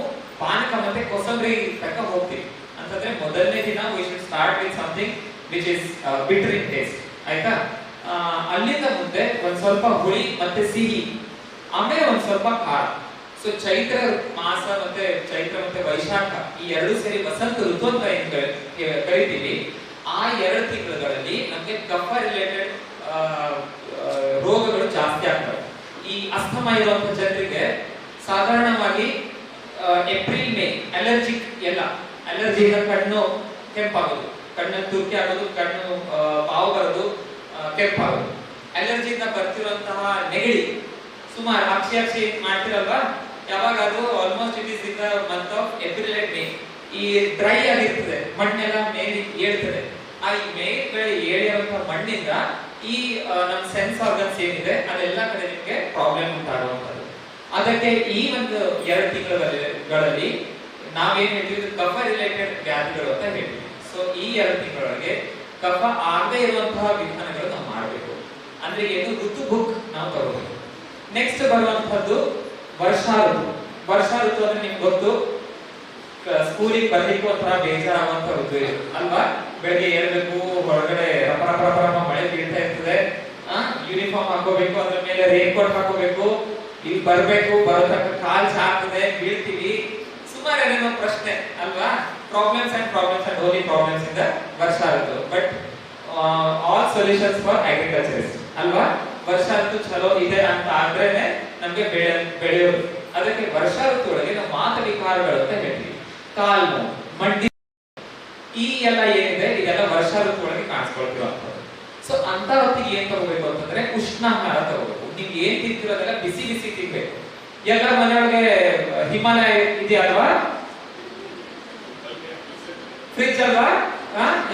ಪಾನಕ ಮತ್ತೆ ಕೋಸಂಬರಿ ತನಕ ಹೋಗ್ತೀವಿ. ಅಂತಂದ್ರೆ ಮೊದಲನೇ ದಿನ we should start with something which is bitter in taste, ಆಯ್ತಾ. ಅಲ್ಲಿಂದ ಮುಂದೆ ಒಂದ್ ಸ್ವಲ್ಪ ಹುಳಿ ಮತ್ತೆ ಸಿಹಿ, ಆಮೇಲೆ ಒಂದ್ ಸ್ವಲ್ಪ ಖಾರ. ಸೊ ಚೈತ್ರ ಮಾಸ ಮತ್ತೆ ಚೈತ್ರ ಮತ್ತೆ ವೈಶಾಖ ಈ ಎರಡು ಸೇರಿ ವಸಂತ ಋತು ಅಂತ ಏನ್ ಕರಿತೀವಿ. ಆ 2 ತಿಂಗಳುಗಳಲ್ಲಿ ನಮ್ಗೆ ಕಫ ರಿಲೇಟೆಡ್ ರೋಗಗಳು ಜಾಸ್ತಿ ಆಗ್ತವೆ. ಈ ಅಸ್ತಮ ಇರುವಂತ ಜನರಿಗೆ ಸಾಧಾರಣವಾಗಿ ಏಪ್ರಿಲ್ ಮೇ ಅಲರ್ಜಿಕ್ ಎಲ್ಲ ಅಲರ್ಜಿಯಿಂದ ಕಣ್ಣು ಕೆಂಪಾಗೋದು, ಕಣ್ಣಲ್ಲಿ ತುರ್ಕಿ ಆಗೋದು, ಕಣ್ಣು ಬಾವು ಬರೋದು, ಕೆಂಪಾಗೋದು. ಅಲರ್ಜಿಯಿಂದ ಬರ್ತಿರುವಂತಹ ನೆಗಡಿ ಸುಮಾರು ಅಕ್ಷಿ ಮಾಡ್ತಿರಲ್ವಾ, ಯಾವಾಗ ಅದು almost it is in the month of April and May. ಈ ಡ್ರೈ ಆಗಿರ್ತದೆ, ಮಣ್ಣೆಲ್ಲ ಮೇಲೆ ಏಳ್ತದೆ. ಆ ಈ ಮೇಲೆ ಏಳಿರುವಂತಹ ಮಣ್ಣಿಂದ ಈ ನಮ್ಮ ಸೆನ್ಸ್ ಆರ್ಗನ್ಸ್ ಏನಿದೆ ಅದೆಲ್ಲ ಕಡೆ ನಿಮಗೆ ಪ್ರಾಬ್ಲಮ್ ಉಂಟಾಗುವಂಥದ್ದು. ಅದಕ್ಕೆ ಈ ಒಂದು 2 ತಿಂಗಳಲ್ಲಿ ನಾವೇನ್ ಹೇಳ್ತೀವಿ, ಕಫ ರಿಲೇಟೆಡ್ ವ್ಯಾಧಿಗಳು ಅಂತ ಹೇಳ್ತೀವಿ. ಸೊ ಈ 2 ತಿಂಗಳೊಳಗೆ ಕಫ ಆಗದೆ ಇರುವಂತಹ ವಿಧಾನಗಳು ನಾವು ಮಾಡಬೇಕು. ಅಂದ್ರೆ ಏನು, ಋತು ಬುಕ್ ನಾವು ತಗೋಬೇಕು. ನೆಕ್ಸ್ಟ್ ಬರುವಂತಹದ್ದು ವರ್ಷಾ ಋತು. ವರ್ಷಾ ಋತು ಅಂದ್ರೆ ನಿಮ್ಗೆ ಗೊತ್ತು, ಸ್ಕೂಲಿಗೆ ಬರ್ಲಿಕ್ಕೂ ಒಂಥರ ಬೇಜಾರಾಗುವಂತ ಋತು ಇದೆ ಅಲ್ವಾ. ಬೆಳಗ್ಗೆ ಏಳ್ಬೇಕು, ಹೊರಗಡೆ ರಪ ಮಳೆ ಬೀಳ್ತಾ ಇರ್ತದೆ, ಯೂನಿಫಾರ್ಮ್ ಹಾಕೋಬೇಕು, ಅದ್ರ ಮೇಲೆ ರೇನ್ ಕೋಟ್ ಹಾಕೋಬೇಕು, ಇಲ್ಲಿ ಬರ್ಬೇಕು, ಬರೋ ತನಕ ಕಾಲ್ ಚಾಗ್ತದೆ, ಬೀಳ್ತೀವಿ, ಸುಮಾರು ಏನೇನೋ ಪ್ರಶ್ನೆ ಅಲ್ವಾ. Problems and only problems in the ವರ್ಷಾ ಋತು. But all solutions for agriculturist ಅಲ್ವಾ. ವರ್ಷಾ ಋತು ಚಲೋ ಇದೆ ಅಂತ ಆದ್ರೇನೆ ನಮ್ಗೆ ಬೆಳೆಯೋದು. ಅದಕ್ಕೆ ವರ್ಷಾ ಋತು ಒಳಗೆ ನಾವು ಮಾತ ವಿಕಾರಗಳು ಅಂತ ಹೇಳ್ತೀವಿ. ಕಾಲ್ ನೋವು, ಮಂಡಿ, ಈ ಎಲ್ಲ ಏನಿದೆ ಇದೆಲ್ಲ ವರ್ಷಾ ಋತು ಒಳಗೆ ಕಾಣಿಸ್ಕೊಳ್ತಿರುವಂತದ್ದು. ಸೊ ಅಂತ ಹೊತ್ತಿಗೆ ಏನ್ ತಗೋಬೇಕು ಅಂತಂದ್ರೆ ಉಷ್ಣಾಹಾರ ತಗೋಬೇಕು. ನೀವು ಏನ್ ತಿಂತಿರೋದೆಲ್ಲ ಬಿಸಿ ಬಿಸಿ ತಿನ್ಬೇಕು. ಎಲ್ಲ ಮನೆಯೊಳಗೆ ಹಿಮಾಲಯ ಇದೆಯಲ್ವಾ, ಫ್ರಿಡ್ಜ್ ಅಲ್ವಾ,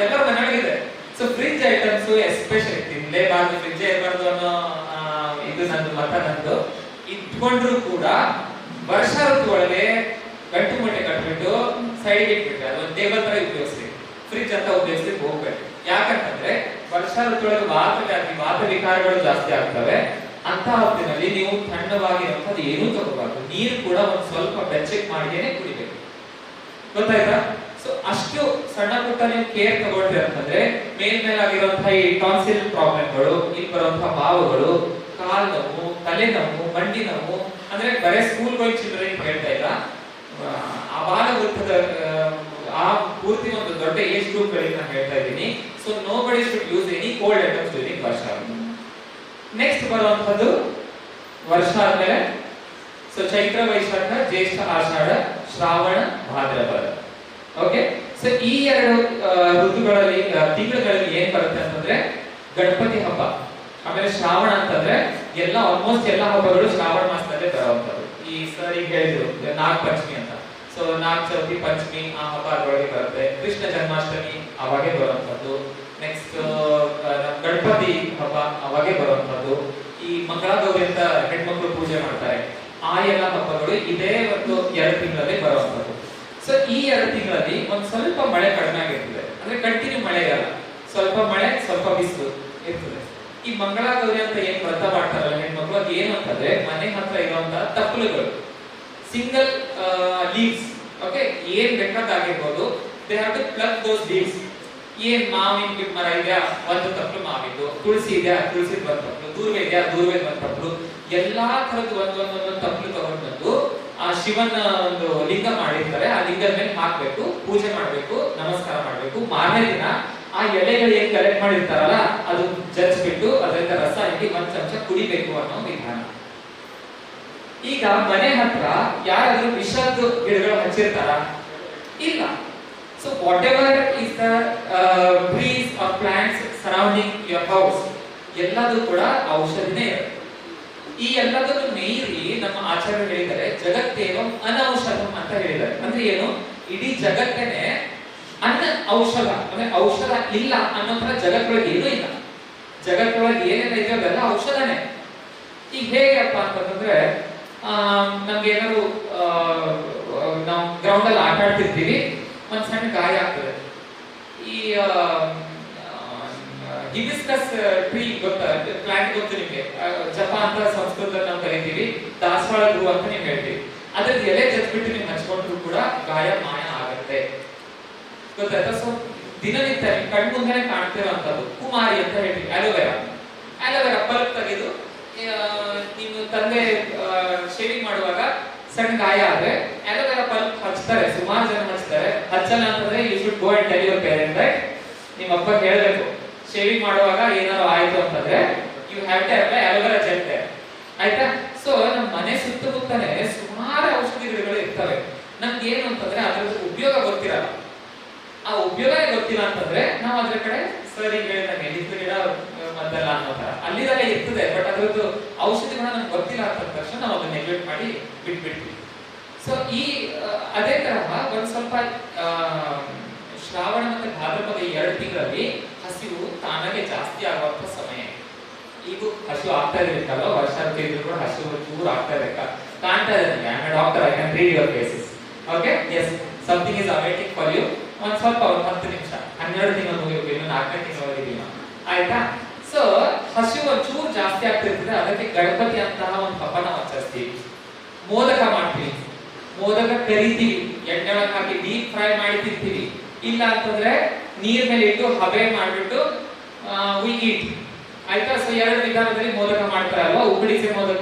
ಎಲ್ಲ ಮನೆಯೊಳಗಿದೆ. ಸೊ ಫ್ರಿಡ್ಜ್ ಐಟಮ್ಸ್ ಎಸ್ಪೆಷಲಿ ತಿನ್ಲೇಬಾರ್ದು, ಫ್ರಿಡ್ಜ್ ಇರಬಾರ್ದು ಅನ್ನೋ ಇದು ನಂದು ಮತ. ನಂದು ಇಟ್ಕೊಂಡ್ರು ಕೂಡ ವರ್ಷಾ ಋತು ಒಳಗೆ ಗಂಟು ಮೂಟೆ ಕಟ್ಬಿಟ್ಟು ಸೈಡ್ಗೆ ಇಟ್ಬಿಟ್ಟು ಅದು ಒಂದು ಟೇಬಲ್ ತರ ಉಪಯೋಗಿಸ್ತೀವಿ, ಫ್ರಿಡ್ಜ್ ಅಂತ ಉಪಯೋಗಿಸ್ಲಿಕ್ಕೆ ಹೋಗ್ಬೇಕು. ಯಾಕಂತಂದ್ರೆ ವರ್ಷಾ ಋತು ಒಳಗೆ ವಾತ ವಿಕಾರಗಳು ಜಾಸ್ತಿ ಆಗ್ತವೆ. ಅಂತ ಹೊತ್ತಿನಲ್ಲಿ ನೀವು ತಣ್ಣವಾಗಿರುವಂತದ್ದು ಏನೂ ತಗೋಬಾರ್ದು. ನೀರು ಕೂಡ ಒಂದ್ ಸ್ವಲ್ಪ ಬೆಚ್ಚಗೆ ಮಾಡಿಯೇನೆ ಕುಡಿಬೇಕು, ಗೊತ್ತಾಯ್ತಾ. ಸೊ ಅಷ್ಟು ಸಣ್ಣ ಪುಟ್ಟ ನೀವು ಕೇರ್ ತಗೊಳ್ತೀರ ಅಂತಂದ್ರೆ ಮೇಲ್ಮೇಲಾಗಿರುವಂತಹ ಈ ಟಾನ್ಸಿಲ್ ಪ್ರಾಬ್ಲಮ್ಗಳು, ಇಲ್ಲಿ ಬರುವಂತಹ ಬಾವುಗಳು, ಕಾಲ್ ನೋವು, ತಲೆನೋವು, ಮಂಡಿ ನೋವು, ಅಂದ್ರೆ ಬರೇ ಸ್ಕೂಲ್ ಗೋಯಿಂಗ್ ಚಿಲ್ಡ್ರನ್ ಹೇಳ್ತಾ ಇಲ್ಲ, ಅಬಾಲ ವೃತ್ತದ ಆ ಪೂರ್ತಿ ಒಂದು ದೊಡ್ಡ ಏಜ್ ಗ್ರೂಪ್ ಗಳಿಗೆ ನಾನು ಹೇಳ್ತಾ ಇದ್ದೀನಿ. So nobody should use any cold items during ವರ್ಷಾ. ನೆಕ್ಸ್ಟ್ ಬರುವಂತದ್ದು ವರ್ಷ ಆದ್ಮೇಲೆ ಸೊ ಚೈತ್ರ ವೈಶಾಖ ಜ್ಯೇಷ್ಠ ಆಷಾಢ ಶ್ರಾವಣ ಭಾದ್ರಪದ. ಓಕೆ, ಸೊ ಈ 2 ಋತುಗಳಲ್ಲಿ ತಿಂಗಳಲ್ಲಿ ಏನ್ ಬರುತ್ತೆ ಅಂತಂದ್ರೆ ಗಣಪತಿ ಹಬ್ಬ, ಆಮೇಲೆ ಶ್ರಾವಣ ಅಂತಂದ್ರೆ ಎಲ್ಲ ಆಲ್ಮೋಸ್ಟ್ ಎಲ್ಲ ಹಬ್ಬಗಳು ಶ್ರಾವಣ ಮಾಸದಲ್ಲೇ ಬರುವಂತದ್ದು. ಈ ಸರ್ ಈಗ ಹೇಳಿದ್ರು ನಾಗ ಪಂಚಮಿ ಅಂತ, ಸೊ ನಾಗ ಚೌತಿ ಪಂಚಮಿ ಆ ಹಬ್ಬ ಅದರೊಳಗೆ ಬರುತ್ತೆ. ಕೃಷ್ಣ ಜನ್ಮಾಷ್ಟಮಿ ಅವಾಗೆ ಬರುವಂತದ್ದು. ನೆಕ್ಸ್ಟ್ ಗಣಪತಿ ಹಬ್ಬ ಅವಾಗೆ ಬರುವಂತದ್ದು. ಈ ಮಂಗಳಗೌರಿ ಅಂತ ಹೆಣ್ಮಕ್ಳು ಪೂಜೆ ಮಾಡ್ತಾರೆ, ಆ ಎಲ್ಲ ಹಬ್ಬಗಳು ಇದೇ ಒಂದು 2 ತಿಂಗಳಲ್ಲಿ ಬರುವಂತದ್ದು. ಸೊ ಈ 2 ತಿಂಗಳಲ್ಲಿ ಒಂದ್ ಸ್ವಲ್ಪ ಮಳೆ ಕಡಿಮೆ ಆಗಿರ್ತದೆ, ಅಂದ್ರೆ ಕಂಟಿನ್ಯೂ ಮಳೆ ಇರಲ್ಲ, ಸ್ವಲ್ಪ ಮಳೆ ಸ್ವಲ್ಪ ಬಿಸಿಲು ಇರ್ತದೆ. ಈ ಮಂಗಳಗೌರಿ ಅಂತ ಏನ್ ವ್ರತ ಮಾಡ್ತಾರಲ್ಲ ಹೆಣ್ಮಕ್ಳು, ಅದು ಏನು ಅಂತಂದ್ರೆ ಮನೆ ಹತ್ರ ಇರುವಂತಹ ತಪ್ಪಲುಗಳು, ಸಿಂಗಲ್ ಲೀವ್ಸ್, ಓಕೆ, ಏನ್ ಬೇಕಾದಾಗಿರ್ಬೋದು, they have to pluck those leaves. ಏನ್ ಮಾವಿನ ಮರ ಇದೆಯಾ, ಒಂದು ತಪ್ಪಲು ಮಾವಿದ್ದು, ತುಳಸಿ ಇದೆಯಾ, ತುಳಸಿ ಒಂದ್ ತಪ್ಪಲು, ದೂರ್ವೆ ಇದೆಯಾ, ದೂರ್ವೆ ಒಂದ್ ತಪ್ಪಲು, ಎಲ್ಲಾ ತರದ್ದು ಒಂದೊಂದೊಂದೊಂದು ತಪ್ಪಲು ತಗೊಂಡು ಬಂದು ಆ ಶಿವನ ಒಂದು ಲಿಂಗ ಮಾಡಿರ್ತಾರೆ, ಆ ಲಿಂಗದ ಮೇಲೆ ಹಾಕ್ಬೇಕು, ಪೂಜೆ ಮಾಡ್ಬೇಕು, ನಮಸ್ಕಾರ ಮಾಡ್ಬೇಕು. ಮಾರನೇ ದಿನ ಆ ಎಲೆಗಳು ಏನ್ ಕಲೆಕ್ಟ್ ಮಾಡಿರ್ತಾರಲ್ಲ ಅದು ಜಜ್ಬಿಟ್ಟು ಅದರಿಂದ ರಸ ಹಿಂಡಿ 1 ಚಮಚ ಕುಡಿಬೇಕು ಅನ್ನೋ ವಿಧಾನ. ಈಗ ಮನೆ ಹತ್ರ ಯಾರಾದ್ರೂ ವಿಷದ ಗಿಡಗಳು ಹಚ್ಚಿರ್ತಾರ? ಇಲ್ಲ. So what ever is the trees are plants surrounding your house, ಎಲ್ಲದೂ ಕೂಡ ಔಷಧಿನೇ ಇರುತ್ತೆ. ಈ ಎಲ್ಲದನ್ನು ಮೀರಿ ನಮ್ಮ ಆಚಾರ್ಯರು ಹೇಳಿದ್ದಾರೆ ಜಗತ್ತೇವಂ ಅನೌಷಧಂ ಅಂತ ಹೇಳಿದ್ದಾರೆ. ಅಂದ್ರೆ ಏನು, ಇಡೀ ಜಗತ್ತೇನೆ ಅನ್ನ ಔಷಧ, ಅಂದ್ರೆ ಔಷಧ ಇಲ್ಲ ಅನ್ನೋ ತರ ಜಗತ್ತೊಳಗೆ ಏನೂ ಇಲ್ಲ. ಜಗತ್ತೊಳಗೆ ಏನೇನು ಇದೆಯೋ ಅದೆಲ್ಲ ಔಷಧನೇ. ಈಗ ಹೇಗಪ್ಪ ಅಂತಂದ್ರೆ ನಮ್ಗೆ ಏನಾದ್ರು ನಾವು ಗ್ರೌಂಡ್ ಅಲ್ಲಿ ಆಟ ಆಡ್ತಿರ್ತೀವಿ, ಒಂದ್ ಸಣ್ಣ ಗಾಯ ಆಗ್ತದೆ. ಈ ಹಿಬಿಸ್ಕಸ್ ಟ್ರೀ ಗೊತ್ತಾ, ಪ್ಲಾಂಟ್ ಗೊತ್ತು ನಿಮ್ಗೆ, ಜಪ ಅಂತ ಸಂಸ್ಕೃತದಲ್ಲಿ ನಾವು ಕರಿತೀವಿ, ದಾಸವಾಳ ಹೂ ಅಂತ ನೀವು ಹೇಳ್ತೀವಿ. ಅದ್ರದ್ದು ಎಲೆ ಜಜ್ಬಿಟ್ಟು ನೀವು ಹಚ್ಕೊಂಡ್ರು ಕೂಡ ಗಾಯ ಮಾಯ ಆಗತ್ತೆ, ಗೊತ್ತಾಯ್ತಾ? ಸೊ ದಿನನಿತ್ಯ ನಿಮ್ ಕಣ್ ಮುಂದೆನೆ ಕಾಣ್ತಿರೋಂಥದ್ದು ಕುಮಾರಿ ಅಂತ ಹೇಳ್ತೀವಿ, ಅಲೋವೆರಾ. ಅಲೋವೆರಾ ಪಲ್ಪ್ ತೆಗೆದು ನೀವು ತಂದೆ ಶೇವಿಂಗ್ ಮಾಡುವಾಗ ಸಣ್ಣ ಗಾಯ ಆದ್ರೆ ಅಲೋವೆರಾ ಪಲ್ಪ್ ಹಚ್ತಾರೆ, ಸುಮಾರು ಜನ ಹಚ್ತಾರೆ. ಹಚ್ಚಲ್ಲ ಅಂತಂದ್ರೆ you should go and tell your parent that ನಿಮ್ಮ ಅಪ್ಪ ಹೇಳ್ಬೇಕು, ಶೇವಿಂಗ್ ಮಾಡುವಾಗ ಏನಾದ್ರು ಆಯ್ತು ಅಂತಂದ್ರೆ you have to apply aloe vera gel there, ಆಯ್ತಾ? ಸೊ ನಮ್ಮ ಮನೆ ಸುತ್ತಮುತ್ತನೇ ಸುಮಾರು ಔಷಧಿ ಗಿಡಗಳು ಇರ್ತವೆ. ನಮ್ಗೆ ಏನು ಅಂತಂದ್ರೆ ಅದ್ರದ್ದು ಉಪಯೋಗ ಗೊತ್ತಿರಲ್ಲ. ಆ ಉಪಯೋಗನೇ ಗೊತ್ತಿಲ್ಲ ಅಂತಂದ್ರೆ ನಾವು ಅದ್ರ ಕಡೆ ಸರಿ ಹೇಳಿದಂಗೆ ಹಿತ್ತು ಗಿಡ ಮದ್ದಲ್ಲ ಅನ್ನೋ ತರ ಅಲ್ಲಿದೆಲ್ಲ ಇರ್ತದೆ, ಬಟ್ ಅದ್ರದ್ದು ಔಷಧಿಗಳನ್ನ ನಮ್ಗೆ ಗೊತ್ತಿಲ್ಲ ಅಂತ ತಕ್ಷಣ ನಾವು ಅದನ್ನ ನೆಗ್ಲೆಕ್ಟ್ ಮಾಡಿ ಬಿಟ್ಬಿಡ್ತೀವಿ. ಸೊ ಈ ಅದೇ ತರಹ ಒಂದ್ ಸ್ವಲ್ಪ ಶ್ರಾವಣ ಮತ್ತೆ ಭಾದ್ರಪದ 2 ತಿಂಗಳಲ್ಲಿ ಹಸಿವು ತಾನಾಗೆ ಜಾಸ್ತಿ ಆಗುವಂತ ಸಮಯ. ಈಗ ಹಸಿವು ಆಗ್ತಾ ಇರ್ಬೇಕಲ್ವ, ವರ್ಷ ಇದ್ರು ಕೂಡ ಹಸಿವು ಚೂರು ಆಗ್ತಾ ಇರ್ಬೇಕ ಕಾಣ್ತಾ ಇದೆ ನನಗೆ. I am a doctor, I can read your cases. Okay, yes, something is awaiting for you. ಒಂದ್ ಸ್ವಲ್ಪ 10 ನಿಮಿಷ, 12 ತಿಂಗಳು ಮುಗಿಬೇಕು, ಇನ್ನು 4ನೇ ತಿಂಗಳವರೆಗಿಲ್ಲ, ಆಯ್ತಾ? ಸೊ ಹಸಿವು ಒಂಚೂರು ಜಾಸ್ತಿ ಆಗ್ತಿರ್ತದೆ, ಅದಕ್ಕೆ ಗಣಪತಿ ಅಂತಹ ಒಂದು ಹಬ್ಬನ ಆಚರಿಸ್ತೀವಿ. ಮೋದಕ ಮಾಡ್ತೀವಿ, ಮೋದಕ ಕರಿತೀವಿ, ಎಣ್ಣೆ ಒಳಗೆ ಹಾಕಿ ಡೀಪ್ ಫ್ರೈ ಮಾಡಿ ತಿಂತೀವಿ. ಇಲ್ಲ ಅಂತಂದ್ರೆ ನೀರ್ ಮೇಲೆ ಇಟ್ಟು ಹಬೆ ಮಾಡ್ಬಿಟ್ಟು ವಿ ಈಟ್, ಆಯ್ತಾ? ಸೊ 2 ವಿಧಾನದಲ್ಲಿ ಮೋದಕ ಮಾಡ್ತಾರಲ್ವಾ, ಉಗುಳಿಸಿ ಮೋದಕ,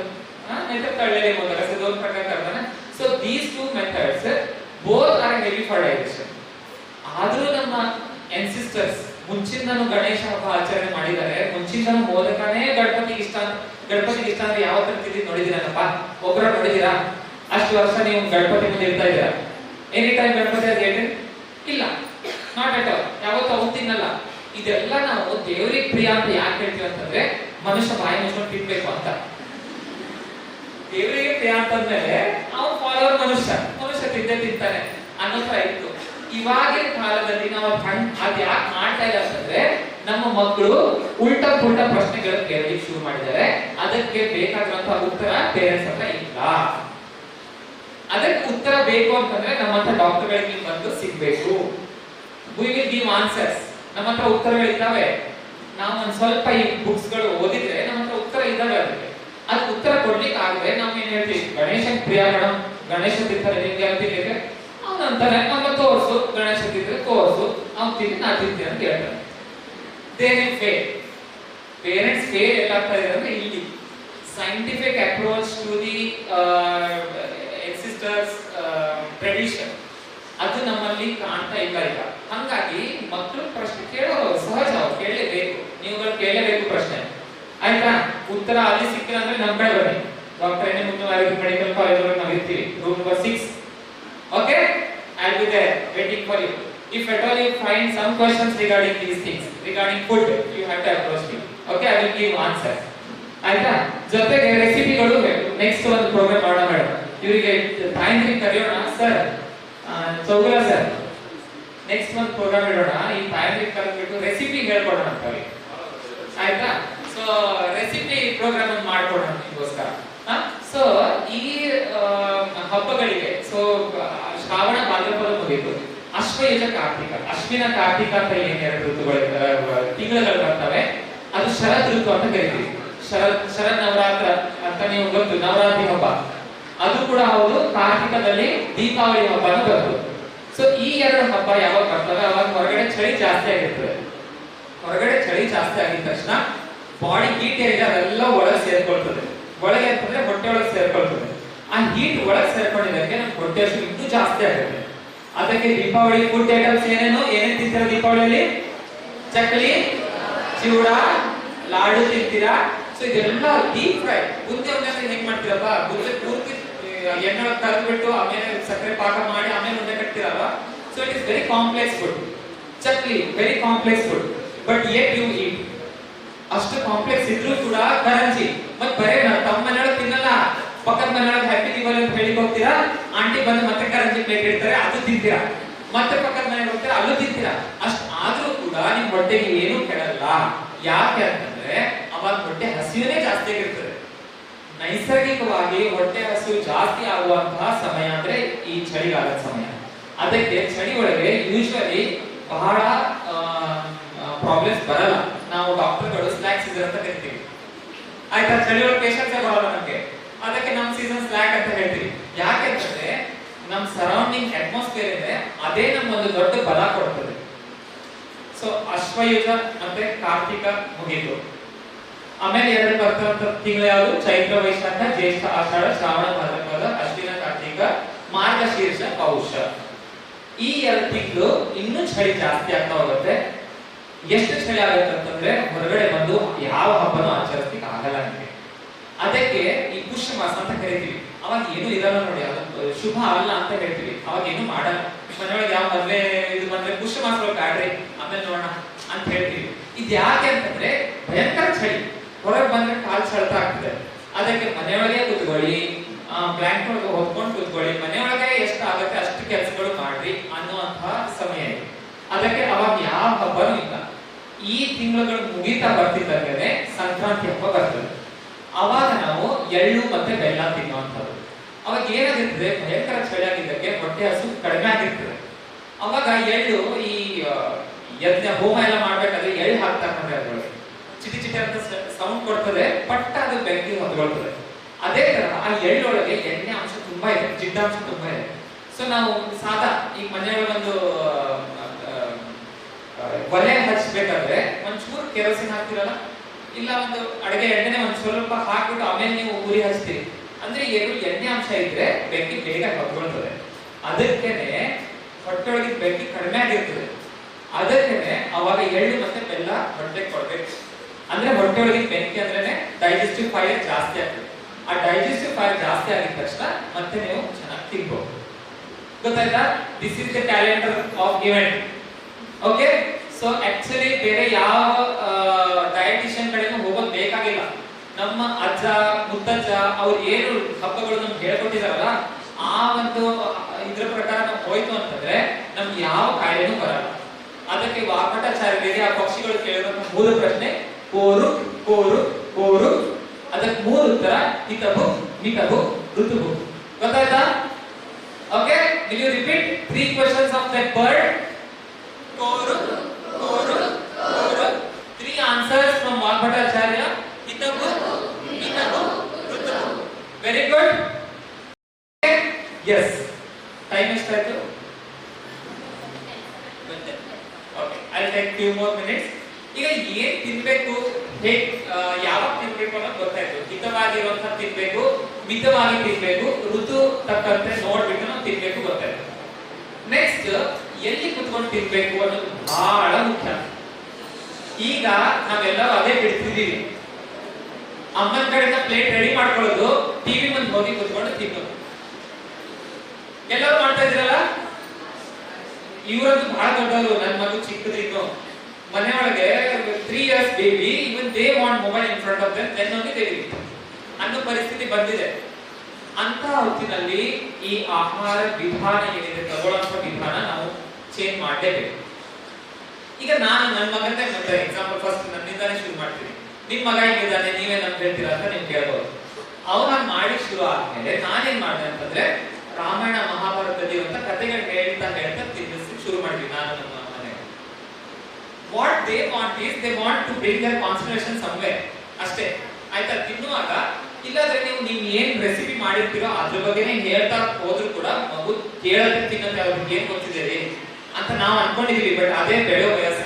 ತಳ್ಳೆಲೆ ಮೋದಕ, ಸೊ ದೊಡ್ಡ ಪ್ರಕಾರ ಕರ್ತಾನೆ. So these 2 methods both are heavy for digestion. ಆದ್ರೂ ನಮ್ಮ ಎನ್ಸಿಸ್ಟರ್ಸ್ ಮುಂಚಿಂದನೂ ಗಣೇಶ ಹಬ್ಬ ಆಚರಣೆ ಮಾಡಿದ್ದಾರೆ, ಮುಂಚಿಂದನೂ ಮೋದಕನೇ ಗಣಪತಿಗೆ ಇಷ್ಟ. ಗಣಪತಿಗೆ ಇಷ್ಟ ಅಂದ್ರೆ ಯಾವ ತರ ತಿಂದಿ ನೋಡಿದಿರಪ್ಪ? ಒಬ್ಬರ ನೋಡಿದಿರಾ? ಅಷ್ಟು ವರ್ಷ ನೀವು ಗಣಪತಿ ಮುಂದೆ ಇರ್ತಾ ಇದ್ದೀರಾ? ಎನಿ ಟೈಮ್ ಗಣಪತಿ ಅದು ಹೇಳಿ ಇಲ್ಲ, ನಾಟ್ ಅಟ್ ಆಲ್. ಯಾವತ್ತೂ ಅವ್ನು ತಿನ್ನಲ್ಲ. ಇದೆಲ್ಲ ನಾವು ದೇವರಿಗೆ ಪ್ರಿಯ ಅಂತ ಯಾಕೆ ಹೇಳ್ತೀವಿ ಅಂತಂದ್ರೆ ಮನುಷ್ಯ ಬಾಯಿ ಮುಚ್ಕೊಂಡು ತಿನ್ಬೇಕು ಅಂತ. ದೇವರಿಗೆ ಪ್ರಿಯ ಅಂತಂದ್ಮೇಲೆ ಅವ್ನು ಫಾಲೋವರ್ ಮನುಷ್ಯ ತಿಂದೇ ತಿಂತಾನೆ ಅನ್ನೋ ತರ ಇತ್ತು. ಇವಾಗಿನ ಕಾಲದಲ್ಲಿ ನಾವು ಅದ್ ಯಾಕೆ ಮಾಡ್ತಾ ಇಲ್ಲ ಅಂತಂದ್ರೆ ನಮ್ಮ ಮಕ್ಕಳು ಉಲ್ಟಾ ಪುಲ್ಟಾ ಪ್ರಶ್ನೆಗಳನ್ನು ಕೇಳಲಿಕ್ಕೆ ಶುರು ಮಾಡಿದ್ದಾರೆ. ಅದಕ್ಕೆ ಬೇಕಾಗಿರುವಂತಹ ಉತ್ತರ ಪೇರೆಂಟ್ಸ್ ಹತ್ರ ಇಲ್ಲ. ಅದಕ್ಕೆ ಉತ್ತರ ಬೇಕು ಅಂತಂದ್ರೆ ನಮ್ಮ ಹತ್ರ ಡಾಕ್ಟರ್ಗಳಿಗೆ ಬಂದು ಸಿಗ್ಬೇಕು. We will give answers. ನಮ್ಮ ಹತ್ರ ಉತ್ತರಗಳಿದ್ದಾವೆ. ನಾವು ಒಂದ್ ಸ್ವಲ್ಪ ಈ ಬುಕ್ಸ್ ಗಳು ಓದಿದ್ರೆ ನಮ್ಮ ಹತ್ರ ಉತ್ತರ ಇದ್ದಾವೆ. ಅದಕ್ಕೆ ಉತ್ತರ ಕೊಡ್ಲಿಕ್ಕೆ ಆಗದೆ ನಾವು ಏನ್ ಹೇಳ್ತೀವಿ, ಗಣೇಶನ್ ಪ್ರಿಯ ಮೇಡಮ್, ಗಣೇಶ ತಿಂತಾರೆ ನಿಮ್ಗೆ ತಿನ್ಲಿಕ್ಕೆ, ಅವನಂತಾನೆ ನಮ್ಮ ತೋರ್ಸು, ಗಣೇಶ ತಿಂದ್ರೆ ತೋರ್ಸು, ಅವ್ನು ತಿಂದು ನಾ ತಿಂತೀನಿ ಅಂತ ಹೇಳ್ತಾರೆ. ಪೇರೆಂಟ್ಸ್ ಫೇಲ್ ಎಲ್ಲಾಗ್ತಾ ಇದೆ ಅಂದ್ರೆ ಇಲ್ಲಿ scientific approach to the ancestors tradition ಅದು ನಮ್ಮಲ್ಲಿ ಕಾಣ್ತಾ ಇಲ್ಲ ಈಗ. ಹಂಗಾಗಿ ಮಕ್ಕಳು ಪ್ರಶ್ನೆ ಕೇಳೋರು ಸಹಜ, ಅವ್ರು ಕೇಳಲೇಬೇಕು, ನೀವುಗಳು ಕೇಳಲೇಬೇಕು ಪ್ರಶ್ನೆ, ಆಯ್ತಾ? ಉತ್ತರ ಅಲ್ಲಿ ಸಿಕ್ಕಿಲ್ಲ ಅಂದ್ರೆ ನಮ್ಮ ಕಡೆ ಬನ್ನಿ. ಡಾಕ್ಟರ್ ಎನ್ ಮುಖ್ಯವಾಗಿ ಮೆಡಿಕಲ್ ಕಾಲೇಜ್ ಒಳಗೆ ನಾವು ಇರ್ತೀವಿ, room number 6. Okay, I'll be there waiting for you. If at all you find some questions regarding these things, regarding food, you have to approach me. Okay, I will give answer. ಆಯ್ತಾ? ಜೊತೆಗೆ ರೆಸಿಪಿಗಳು next ಒಂದು program ಮಾಡೋಣ madam. ಇವರಿಗೆ ತಾಯಂದ್ರಿಗೆ ಕರೆಯೋಣ sir, Chougala sir, next ಒಂದು program ಇಡೋಣ. ಈ ತಾಯಂದ್ರಿಗೆ ಕರೆದ್ಬಿಟ್ಟು recipe ಹೇಳ್ಕೊಡೋಣ ಅಂತ ಅವ್ರಿಗೆ, ಆಯ್ತಾ? ಸೊ ರೆಸಿಪಿ ಪ್ರೋಗ್ರಾಮ್ ಒಂದು ಮಾಡ್ಕೊಡೋಣ ನಿಮಗೋಸ್ಕರ. ಸೊ ಈ ಹಬ್ಬಗಳಿಗೆ, ಸೊ ಶ್ರಾವಣ ಭಾದ್ರಪದ ಮುಗಿತು, ಅಶ್ವಯುಜ ಕಾರ್ತಿಕ, ಅಶ್ವಿನ ಕಾರ್ತಿಕ ಅಂತ ಏನ್ 2 ಋತುಗಳು ತಿಂಗಳುಗಳು ಬರ್ತವೆ, ಅದು ಶರದ್ ಋತು ಅಂತ ಕರಿತೀವಿ. ಶರದ್ ನವರಾತ್ರ ಅಂತ ನೀವು ಗೊತ್ತು, ನವರಾತ್ರಿ ಹಬ್ಬ ಅದು ಕೂಡ ಹೌದು. ಕಾರ್ತಿಕದಲ್ಲಿ ದೀಪಾವಳಿ ಹಬ್ಬನೂ ಬರ್ತದೆ. ಸೊ ಈ 2 ಹಬ್ಬ ಯಾವಾಗ ಬರ್ತವೆ ಅವಾಗ ಹೊರಗಡೆ ಚಳಿ ಜಾಸ್ತಿ ಆಗಿರ್ತದೆ. ಹೊರಗಡೆ ಚಳಿ ಜಾಸ್ತಿ ಆಗಿದ ತಕ್ಷಣ ಬಾಡಿ ಹೀಟ್ ಏರಿಯಾ ಅದೆಲ್ಲ ಒಳಗೆ ಸೇರ್ಕೊಳ್ತದೆ. ಒಳಗೆ ಅಂತಂದ್ರೆ ಹೊಟ್ಟೆ ಒಳಗೆ ಸೇರ್ಕೊಳ್ತದೆ. ಆ ಹೀಟ್ ಒಳಗೆ ಸೇರ್ಕೊಂಡಿದ್ದಕ್ಕೆ ನಮ್ಮ ಹೊಟ್ಟೆ ಹಸಿವು ಇನ್ನೂ ಜಾಸ್ತಿ ಆಗುತ್ತೆ. ಅದಕ್ಕೆ ದೀಪಾವಳಿ ಫುಡ್ ಐಟಮ್ಸ್ ಏನೇನ್ ತಿಂತೀರಾ ದೀಪಾವಳಿಯಲ್ಲಿ? ಚಕ್ಲಿ, ಚಿವಡ, ಲಾಡು ತಿಂತೀರಾ. ಸೊ ಇದೆಲ್ಲ ಡೀಪ್ ಫ್ರೈ. ಬುಂದಿ ಒಂದೇ ಹೆಂಗ್ ಮಾಡ್ತೀರಪ್ಪ? ಬುಂದಿ ಪೂರ್ತಿ ಎಣ್ಣೆ ಒಳಗೆ ಕರೆದ್ಬಿಟ್ಟು ಆಮೇಲೆ ಸಕ್ಕರೆ ಪಾಕ ಮಾಡಿ ಆಮೇಲೆ ಉಂಡೆ ಕಟ್ತೀರಲ್ವಾ? So it is very complex food. Chakli very complex food, but yet you eat. ಅಷ್ಟು ಕಾಂಪ್ಲೆಕ್ಸ್ ಇದ್ರೂ ಕೂಡ ಕರಂಜಿ ಮತ್ ಬರೇ ತಮ್ಮ ಮನೆಯೊಳಗೆ ತಿನ್ನಲ್ಲ, ಪಕ್ಕದ ಮನೆಯೊಳಗೆ ಹ್ಯಾಪಿ ದಿವಾಲಿ ಅಂತ ಹೇಳಿ ಹೋಗ್ತೀರಾ, ಆಂಟಿ ಬಂದು ಮತ್ತೆ ಕರಂಜಿ ಪ್ಲೇಟ್ ಇಡ್ತಾರೆ, ಅದು ತಿಂತೀರಾ. ಮತ್ತೆ ಪಕ್ಕದ ಮನೆಗೆ ಹೋಗ್ತೀರಾ, ಅಲ್ಲೂ ತಿಂತೀರಾ. ಅಷ್ಟು ಆದ್ರೂ ಕೂಡ ನಿಮ್ ಹೊಟ್ಟೆಗೆ ಏನೂ ಕೆಡಲ್ಲ. ಯಾಕೆ ಅಂತಂದ್ರೆ ಅವಾಗ ಹೊಟ್ಟೆ ಹಸಿವೇ ಜಾಸ್ತಿ ಆಗಿರ್ತದೆ. ನೈಸರ್ಗಿಕವಾಗಿ ಹೊಟ್ಟೆ ಹಸಿವು ಜಾಸ್ತಿ ಆಗುವಂತಹ ಸಮಯ ಅಂದ್ರೆ ಈ ಚಳಿಗಾಲದ ಸಮಯ. ಅದಕ್ಕೆ ಚಳಿ ಒಳಗೆ ಯೂಶುವಲಿ ಬಹಳ ಪ್ರಾಬ್ಲಮ್ಸ್ ಬರಲ್ಲ. ನಾವು ದೊಡ್ಡ ಬಲ ಕೊಡ್ತದೆ. ಸೊ ಅಶ್ವಯುಜ ಮತ್ತೆ ಕಾರ್ತಿಕ ಮುಗೀತು. ಆಮೇಲೆ ಎರಡು ಬರ್ತಕ್ಕಂಥ ತಿಂಗಳು ಯಾವುದು? ಚೈತ್ರ, ವೈಶಾಖ, ಜ್ಯೇಷ್ಠ, ಆಷಾಢ, ಶ್ರಾವಣ, ಭಾದ್ರಪದ, ಅಶ್ವಿನ, ಕಾರ್ತಿಕ, ಮಾರ್ಗಶೀರ್ಷ, ಪೌಷ. ಈ ಎರಡು ತಿಂಗಳು ಇನ್ನೂ ಚಳಿ ಜಾಸ್ತಿ ಆಗ್ತಾ ಹೋಗುತ್ತೆ. ಎಷ್ಟು ಚಳಿ ಆಗುತ್ತೆ ಅಂತಂದ್ರೆ ಹೊರಗಡೆ ಬಂದು ಯಾವ ಹಬ್ಬನೂ ಆಚರಿಸ್ಲಿಕ್ಕೆ ಆಗಲ್ಲ ನಿಮಗೆ. ಅದಕ್ಕೆ ಈ ಪುಷ್ಯ ಮಾಸ ಅಂತ ಕರಿತೀವಿ. ಅವಾಗ ಏನು ಇರಲ್ಲ ನೋಡಿ, ಅದು ಶುಭ ಅಲ್ಲ ಅಂತ ಹೇಳ್ತೀವಿ. ಅವಾಗ ಏನು ಮಾಡಲ್ಲ. ಮನೆಯೊಳಗೆ ಯಾವ ಮದ್ವೆ ಇದು ಬಂದ್ರೆ ಪುಷ್ಯ ಮಾಸ ಬ್ಯಾಡ್ರಿ ಆಮೇಲೆ ನೋಡೋಣ ಅಂತ ಹೇಳ್ತೀವಿ. ಇದು ಯಾಕೆ ಅಂತಂದ್ರೆ ಭಯಂಕರ ಚಳಿ, ಹೊರಗೆ ಬಂದ್ರೆ ಕಾಲ್ ಸೆಳೆತ ಆಗ್ತದೆ. ಅದಕ್ಕೆ ಮನೆಯೊಳಗೆ ಕೂತ್ಕೊಳ್ಳಿ, ಬ್ಲಾಂಕೆಟ್ ಒಳಗೆ ಹೊತ್ಕೊಂಡು ಕೂತ್ಕೊಳ್ಳಿ, ಮನೆಯೊಳಗೆ ಎಷ್ಟು ಆಗುತ್ತೆ ಅಷ್ಟು ಕೆಲಸಗಳು ಮಾಡ್ರಿ ಅನ್ನುವಂತಹ ಸಮಯ ಇದೆ. ಅದಕ್ಕೆ ಅವಾಗ ಯಾವ ಹಬ್ಬನೂ ಇಲ್ಲ. ಈ ತಿಂಗಳುಗಳು ಮುಗಿತಾ ಬರ್ತಿದ್ದಂಗೆ ಸಂಕ್ರಾಂತಿ ಹಬ್ಬ ಬರ್ತದೆ. ಅವಾಗ ನಾವು ಎಳ್ಳು ಮತ್ತೆ ಬೆಲ್ಲ ತಿನ್ನುವಂಥದ್ದು. ಅವಾಗ ಏನಾಗಿರ್ತದೆ, ಭಯಂಕರ ಚಳಿ ಆಗಿದ್ದಕ್ಕೆ ಹೊಟ್ಟೆ ಹಸು ಕಡಿಮೆ ಆಗಿರ್ತದೆ. ಅವಾಗ ಎಳ್ಳು ಈ ಯಜ್ಞ ಹೋಮ ಎಲ್ಲ ಮಾಡ್ಬೇಕಾದ್ರೆ ಎಳ್ಳು ಹಾಕ್ತಾರೆ ಅಂದ್ರೆ ಅದ್ರೊಳಗೆ ಚಿಟಿ ಚಿಟಿ ಅಂತ ಸೌಂಡ್ ಕೊಡ್ತದೆ, ಪಟ್ಟ ಅದು ಬೆಂಕಿ ಹೊತ್ಕೊಳ್ತದೆ. ಅದೇ ತರ ಆ ಎಳ್ಳೊಳಗೆ ಎಣ್ಣೆ ಅಂಶ ತುಂಬಾ ಇದೆ, ಜಿಡ್ಡಾಂಶ ತುಂಬಾ ಇದೆ. ಸೊ ನಾವು ಸಾದಾ ಈ ಮನೆಯೊಳಗೊಂದು ಒಲೆ ಹಚ್ಚಬೇಕಾದ್ರೆ ಒಂಚೂರು ಕೆರೋಸಿನ್ ಹಾಕ್ತಿರಲ್ಲ, ಇಲ್ಲ ಒಂದು ಅಡುಗೆ ಎಣ್ಣೆನೆ ಒಂದ್ ಸ್ವಲ್ಪ ಹಾಕ್ಬಿಟ್ಟು ಆಮೇಲೆ ನೀವು ಉರಿ ಹಚ್ತೀರಿ ಅಂದ್ರೆ ಏನು ಎಣ್ಣೆ ಅಂಶ ಇದ್ರೆ ಬೆಂಕಿ ಬೇಗ ಹೊತ್ಕೊಳ್ತದೆ. ಅದಕ್ಕೇನೆ ಹೊಟ್ಟೆಯೊಳಗಿನ ಬೆಂಕಿ ಕಡಿಮೆ ಆಗಿರ್ತದೆ. ಅದಕ್ಕೇನೆ ಅವಾಗ ಎಳ್ಳು ಮತ್ತೆ ಬೆಲ್ಲ ಹೊಟ್ಟೆಗೆ ಕೊಡ್ಬೇಕು. ಅಂದ್ರೆ ಹೊಟ್ಟೆಯೊಳಗಿನ ಬೆಂಕಿ ಅಂದ್ರೇನೆ ಡೈಜೆಸ್ಟಿವ್ ಫೈರ್ ಜಾಸ್ತಿ ಆಗ್ತದೆ. ಆ ಡೈಜೆಸ್ಟಿವ್ ಫೈರ್ ಜಾಸ್ತಿ ಆಗಿದ ತಕ್ಷಣ ಮತ್ತೆ ನೀವು ಚೆನ್ನಾಗಿ ತಿನ್ಬಹುದು. ಗೊತ್ತಾಯ್ತಾ? This is the calendar of event. Okay, so actually ಬೇರೆ ಯಾವ ಡಯಟಿಷಿಯನ್ ಕಡೆನೂ ಹೋಗೋದು ಬೇಕಾಗಿಲ್ಲ. ನಮ್ಮ ಅಜ್ಜ ಮುತ್ತಜ್ಜ ಅವ್ರು ಏನು ಹಬ್ಬಗಳು ನಮ್ಗೆ ಹೇಳ್ಕೊಟ್ಟಿದಾರಲ್ಲ, ಆ ಒಂದು ಇದ್ರ ಪ್ರಕಾರ ನಾವು ಹೋಯ್ತು ಅಂತಂದ್ರೆ ನಮ್ಗೆ ಯಾವ ಕಾಯಿಲೆನೂ ಬರಲ್ಲ. ಅದಕ್ಕೆ ವಾಕಟಾಚಾರ್ಯರಿಗೆ ಆ ಪಕ್ಷಿಗಳು ಕೇಳಿರುವಂತಹ ಮೂಲ ಪ್ರಶ್ನೆ ಕೋರು ಕೋರು ಕೋರು. ಅದಕ್ಕೆ ಮೂರು ಉತ್ತರ ಹಿತಭು, ಮಿತಭು, ಋತುಭು. ಗೊತ್ತಾಯ್ತಾ? Okay, will you repeat 3 questions of that bird? ಕೋರು ಕೋರು ಕೋರು. 3 answers from ವಾಕಟಾಚಾರ್ಯ: ಹಿತಭು, ಮಿತಭು, ಋತುಭು. Very good. Yes. Time ಎಷ್ಟಾಯ್ತು? Okay, I'll take few more minutes. ಈಗ ಏನ್ ತಿನ್ಬೇಕು, ಯಾವಾಗ ತಿನ್ಬೇಕು ಅನ್ನೋದು ಗೊತ್ತಾಯ್ತು. ಹಿತವಾಗಿರುವಂತ ತಿನ್ಬೇಕು, ಮಿತವಾಗಿ ತಿನ್ಬೇಕು, ಋತು ತಕ್ಕಂತೆ ನೋಡ್ಬಿಟ್ಟು ನಾವು ತಿನ್ಬೇಕು ಗೊತ್ತಾಯ್ತು. ನೆಕ್ಸ್ಟ್ ಎಲ್ಲಿ ಕುತ್ಕೊಂಡು ತಿನ್ಬೇಕು ಅನ್ನೋದು ಬಹಳ ಮುಖ್ಯ. ಈಗ ನಾವೆಲ್ಲರೂ ಅದೇ ಬಿಡ್ತಿದೀವಿ. ಅಮ್ಮನ ಕಡೆಯಿಂದ ಪ್ಲೇಟ್ ರೆಡಿ ಮಾಡ್ಕೊಳ್ಳೋದು, ಟಿವಿ ಮುಂದೆ ಹೋಗಿ ಕುತ್ಕೊಂಡು ತಿನ್ನೋದು ಎಲ್ಲರೂ ಮಾಡ್ತಾ ಇದ್ರಲ್ಲ. ಇವರಂತೂ ಬಹಳ ದೊಡ್ಡವರು. ನನ್ನ ಮಗು ಚಿಕ್ಕದಿತ್ತು, ಮನೆಯೊಳಗೆ 3 years baby, even they want mobile in front of them, then only they will eat ಅನ್ನೋ ಪರಿಸ್ಥಿತಿ ಬಂದಿದೆ. ಅಂತ ಹೊತ್ತಿನಲ್ಲಿ ಈ ಆಹಾರ ವಿಧಾನ ಏನಿದೆ, ತಗೊಳ್ಳೋಂಥ ವಿಧಾನ ನಾವು ಚೇಂಜ್ ಮಾಡಲೇಬೇಕು. ಈಗ ನಾನು ನನ್ನ ಮಗಂದೇ ಮತ್ತೆ ಎಕ್ಸಾಂಪಲ್ ಫಸ್ಟ್ ನನ್ನಿಂದಾನೇ ಶುರು ಮಾಡ್ತೀನಿ. ನಿಮ್ ಮಗ ಹೆಂಗಿದ್ದಾನೆ, ನೀವೇ ನಮ್ಗೆ ಹೇಳ್ತೀರಾ ಅಂತ ನೀವು ಕೇಳ್ಬೋದು. ಅವನ ಮಾಡಿ ಶುರು ಆದ್ಮೇಲೆ ನಾನೇನ್ ಮಾಡಿದೆ ಅಂತಂದ್ರೆ ರಾಮಾಯಣ ಮಹಾಭಾರತದಲ್ಲಿ ಇರುವಂತ ಕಥೆಗಳು ಹೇಳ್ತಾ ತಿನ್ನಿಸಿ ಶುರು ಮಾಡಿದ್ವಿ ನಾನು ನಮ್ಮ ಮನೆಗೆ. What they want is they want to bring their concentration somewhere ಅಷ್ಟೇ. ಆಯ್ತಾ? ತಿನ್ನುವಾಗ ಇಲ್ಲಾಂದ್ರೆ ನೀವು ಏನ್ ರೆಸಿಪಿ ಮಾಡಿರ್ತೀರೋ ಅದ್ರ ಬಗ್ಗೆನೇ ಹೇಳ್ತಾ ಹೋದ್ರು ಕೂಡ ಮಗು ಕೇಳೋದಕ್ಕೆ ತಿನ್ನೋದು ಅವ್ರಿಗೆ ಏನ್ ಗೊತ್ತಿದೆ ಅಂತ ನಾವು ಅನ್ಕೊಂಡಿದೀವಿ. ಬಟ್ ಅದೇ ಬೆಳೆಯೋ ವಯಸ್ಸ.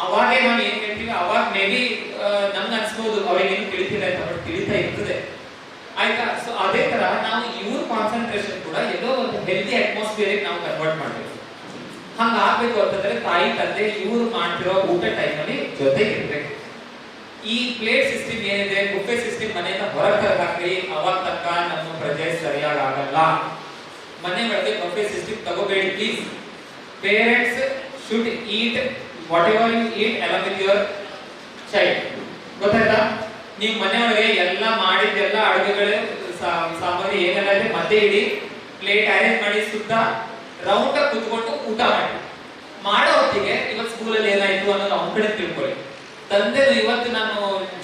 ಅವಾಗೇ ನಾವು ಏನ್ ಹೇಳ್ತೀವಿ, ಅವಾಗ ಮೇ ಬಿ ನಮ್ಗೆ ಅನ್ಸ್ಬೋದು ಅವ್ರಿಗೆ ಏನು ತಿಳಿತಿಲ್ಲ ಅಂತ, ಬಟ್ ತಿಳಿತಾ ಇರ್ತದೆ. ಆಯ್ತಾ? ಸೊ ಅದೇ ತರ ನಾವು ಇವ್ರ ಕಾನ್ಸಂಟ್ರೇಷನ್ ಕೂಡ ಎಲ್ಲೋ ಒಂದು ಹೆಲ್ದಿ ಅಟ್ಮಾಸ್ಫಿಯರ್ ನಾವು ಕನ್ವರ್ಟ್ ಮಾಡ್ಬೇಕು. ಹಂಗ ಆಗ್ಬೇಕು ಅಂತಂದ್ರೆ ತಾಯಿ ತಂದೆ ಇವ್ರು ಮಾಡ್ತಿರೋ ಊಟ ಟೈಮಲ್ಲಿ ಜೊತೆಗೆ ಇರ್ಬೇಕು. ಈ ಪ್ಲೇಟ್ ಸಿಸ್ಟಮ್ ಏನಿದೆ, ಬುಫೆ ಸಿಸ್ಟಮ್ ಮನೆಯಿಂದ ಹೊರಗೆ ತರಕಾಕ್ರಿ, ಅವಾಗ ತಕ್ಕ ನಮ್ಮ ಪ್ರಜೆ ಸರಿಯಾಗಿ ಆಗಲ್ಲ. ಮನೆ ಒಳಗೆ ಬುಫೆ ಸಿಸ್ಟಮ್ ತಗೋಬೇಡಿ please. Parents should eat whatever you eat along with your child. ಗೊತ್ತಾಯ್ತಾ? ನೀವು ಮನೆಯೊಳಗೆ ಎಲ್ಲ ಮಾಡಿದ್ದೆಲ್ಲ ಅಡುಗೆಗಳು ಸಾಮಾನ್ಯ ಏನೆಲ್ಲ ಇದೆ ಮತ್ತೆ ಇಡಿ, ಪ್ಲೇಟ್ ಅರೇಂಜ್ ಮಾಡಿ ಸುತ್ತ ರೌಂಡ್ ಆಗಿ ಕುತ್ಕೊಂಡು ಊಟ ಮಾಡೋ ಹೊತ್ತಿಗೆ ಇವತ್ತು ಸ್ಕೂಲಲ್ಲಿ ಏನಾಯ್ತು ಅನ್ನೋದು ಅವ್ನ ಕಡೆ ತಿಳ್ಕೊಳ್ಳಿ. ತಂದೆನು ಇವತ್ತು ನಾನು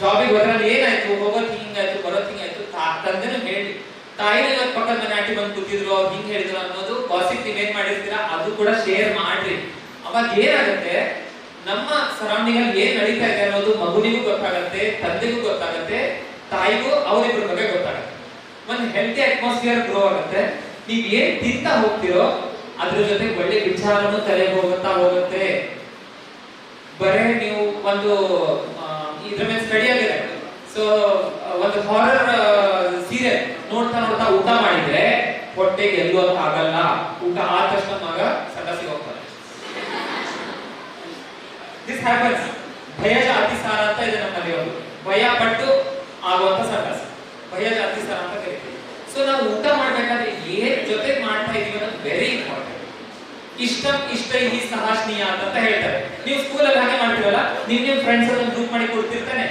ಜಾಬಿಗೆ ಹೋದ್ರಲ್ಲಿ ಏನಾಯ್ತು, ಹೋಗೋದು ಹಿಂಗಾಯ್ತು, ಬರೋದು ಹಿಂಗಾಯ್ತು, ತಂದೆನು ಹೇಳಿ. ತಾಯಿನ ಇವತ್ತು ಪಕ್ಕದ ಮನೆ ಆಂಟಿ ಬಂದು ಕೂತಿದ್ರು, ಅವ್ರು ಹಿಂಗ್ ಹೇಳಿದ್ರು ಅನ್ನೋದು ಗಾಸಿಪ್ ನೀವೇನ್ ಮಾಡಿರ್ತೀರಾ ಅದು ಕೂಡ ಶೇರ್ ಮಾಡ್ರಿ. ಅವಾಗ ಏನಾಗುತ್ತೆ, ನಮ್ಮ ಸರೌಂಡಿಂಗ್ ಅಲ್ಲಿ ಏನ್ ನಡೀತಾ ಇದೆ ಅನ್ನೋದು ಮಗುನಿಗೂ ಗೊತ್ತಾಗತ್ತೆ, ತಂದೆಗೂ ಗೊತ್ತಾಗತ್ತೆ, ತಾಯಿಗೂ ಅವರಿಬ್ಬರ ಬಗ್ಗೆ ಗೊತ್ತಾಗತ್ತೆ. ಒಂದು ಹೆಲ್ತಿ ಅಟ್ಮಾಸ್ಫಿಯರ್ ಗ್ರೋ ಆಗುತ್ತೆ. ನೀವ್ ಏನ್ ತಿಂತಾ ಹೋಗ್ತಿರೋ ಅದ್ರ ಜೊತೆ ಒಳ್ಳೆ ವಿಚಾರನೂ ತಲೆಗೆ ಹೋಗುತ್ತೆ. ಬರೇ ನೀವು ಒಂದು ಇದ್ರ ಮೇಲೆ ಸ್ಟಡಿ ಆಗಿದೆ. ಸೊ ಒಂದು ಹಾರರ್ ಸೀರಿಯಲ್ ನೋಡ್ತಾ ನೋಡ್ತಾ ಊಟ ಮಾಡಿದ್ರೆ ಹೊಟ್ಟೆಗೆ ಎಲ್ಲೂ ಅಂತ ಆಗಲ್ಲ. ಊಟ ಆದ ತಕ್ಷಣ ಮಗ ಸಂಡಾಸಿಗೆ ಹೋಗ್ತಾನೆ. This happens. ಭಯಜ ಅತಿಸಾರ ಅಂತ ಇದೆ ನಮ್ಮಲ್ಲಿ ಒಂದು. ಭಯ ಪಟ್ಟು ಆಗುವಂತ ಸಂಡಾಸ ಭಯಜ ಅತಿಸಾರ ಅಂತ ಕರಿತೀವಿ. ಸೊ ನಾವು ಊಟ ಮಾಡ್ಬೇಕಾದ್ರೆ ಏನ್ ಜೊತೆಗೆ ಮಾಡ್ತಾ ಇದೀವಿ ಅನ್ನೋದು ವೆರಿ ಇಂಪಾರ್ಟೆಂಟ್. ಇಷ್ಟ ಈ ಸಹಾಷ್ಣೀಯ ಅಂತ ಹೇಳ್ತಾರೆ. ನೀವು ಸ್ಕೂಲಲ್ಲಿ ಹಾಗೆ ಮಾಡ್ತೀರಲ್ಲ, ನಿಮ್ ಫ್ರೆಂಡ್ಸ್ ಎಲ್ಲ ಗ್ರೂಪ್ ಮಾಡಿ ಕೊಡ್ತಿರ್ತಾನೆ.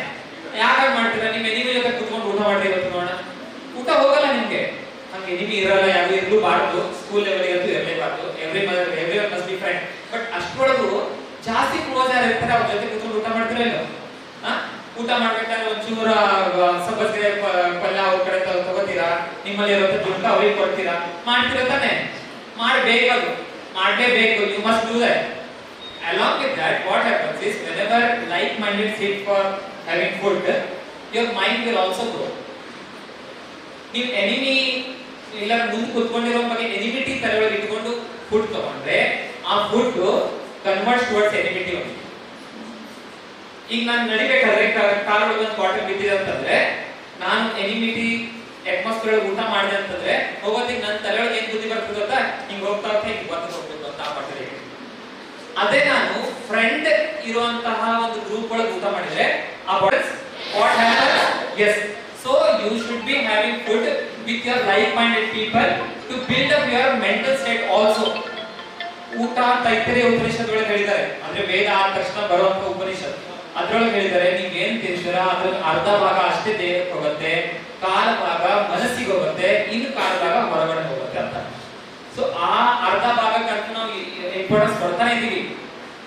ಯಾಕೆ ಮಾಡ್ತೀರಾ? ನಿಮ್ ಎನಿಮಿ ಜೊತೆ ಕುತ್ಕೊಂಡು ಊಟ ಮಾಡ್ರಿ ಇವತ್ತು ನೋಡೋಣ. ಊಟ ಹೋಗಲ್ಲ ನಿಮ್ಗೆ. ಹಂಗೆ ಎನಿಮಿ ಇರಲ್ಲ, ಯಾರು ಇರಲೂಬಾರ್ದು. ಸ್ಕೂಲ್ ಲೆವೆಲ್ ಅಂತೂ ಇರಲೇಬಾರ್ದು. Everyone must be friend. But ಅಷ್ಟೊಳಗೂ ಜಾಸ್ತಿ ಕ್ಲೋಸ್ ಯಾರು ಇರ್ತಾರೆ ಅವ್ರ ಜೊತೆ ಕುತ್ಕೊಂಡು ಊಟ ಮಾಡ್ತೀರಾ ಇಲ್ಲ? ಊಟ ಮಾಡ್ಬೇಕಾದ್ರೆ ಒಂಚೂರ ಸಬ್ಬಸ್ಗೆ ಪಲ್ಯ ಅವ್ರ ಕಡೆ ತಗೋತೀರಾ, ನಿಮ್ಮಲ್ಲಿ ಇರೋ ದುಡ್ಡು ಅವ್ರಿಗೆ ಕೊಡ್ತೀರಾ, ಮಾಡ್ತೀರಾ ತಾನೆ? ಮಾಡಲೇಬೇಕು. You must do that. Along with that, what happens is whenever like-minded sit for having food, your mind will also grow. ನೀವು ಎನಿಮಿ ಇಲ್ಲ ಮುಂದೆ ಕುತ್ಕೊಂಡಿರೋ ಬಗ್ಗೆ ಎನಿಮಿಟಿ ತಲೆಯೊಳಗೆ ಇಟ್ಕೊಂಡು ಫುಡ್ ತಗೊಂಡ್ರೆ ಆ ಫುಡ್ ಕನ್ವರ್ಟ್ಸ್ ಟುವರ್ಡ್ಸ್ ಎನಿಮಿಟಿ. ಈಗ ನಾನು ನಡಿಬೇಕಾದ್ರೆ ಕಾಲೊಳಗೆ ಒಂದು ಬಾಟಲ್ ಬಿದ್ದಿದೆ ಅಂತಂದ್ರೆ ನಾನು ಎನಿಮಿಟಿ ಅಟ್ಮಾಸ್ಫಿಯರ್ ಊಟ ಮಾಡಿದೆ ಅಂತಂದ್ರೆ ಹೋಗೋದಿಕ್ಕೆ ನನ್ನ ತಲೆಯೊಳಗೆ ಏನ್ ಬುದ್ಧಿ ಬರ್ತದೆ ಗೊತ್ತಾ? ಹಿಂಗ್ ಹೋಗ್ತಾ ಹಿಂಗ್ ಬಂದು ಹೋಗ್ಬೇಕು ಅಂತ ಆ ಬಾಟಲ್. ಅದೇ ನಾನು ಫ್ರೆಂಡ್ ಇರುವಂತಹ ಒಂದು ಗ್ರೂಪ್ ಒಳಗೆ ಊಟ ಮಾಡಿದ್ರೆ ಆ bottles what happens? Yes. So you should be having food with your like-minded people to build up your mental state also. ಊಟ ತೈತರಿಯ ಉಪನಿಷತ್ ಒಳಗೆ ಹೇಳಿದ್ದಾರೆ. ಅಂದ್ರೆ ವೇದ ಆದ ತಕ್ಷಣ ಬರುವಂತ ಉಪನಿಷತ್ ಅದ್ರೊಳಗೆ ಹೇಳಿದ್ದಾರೆ, ನೀವ್ ಏನ್ ತಿಳ್ತೀರಾ ಅದ್ರ ಅರ್ಧ ಭಾಗ ಅಷ್ಟೇ ದೇಹಕ್ಕೆ ಹೋಗುತ್ತೆ, ಕಾಲ ಭಾಗ ಮನಸ್ಸಿಗೆ ಹೋಗುತ್ತೆ, ಇನ್ನು ಕಾಲ ಭಾಗ ಹೊರಗಡೆ ಹೋಗುತ್ತೆ ಅಂತ. ಸೊ ಆ ಅರ್ಧ ಭಾಗಕ್ಕಂತ ನಾವು ಇಂಪಾರ್ಟೆನ್ಸ್ ಕೊಡ್ತಾನೆ ಇದೀವಿ.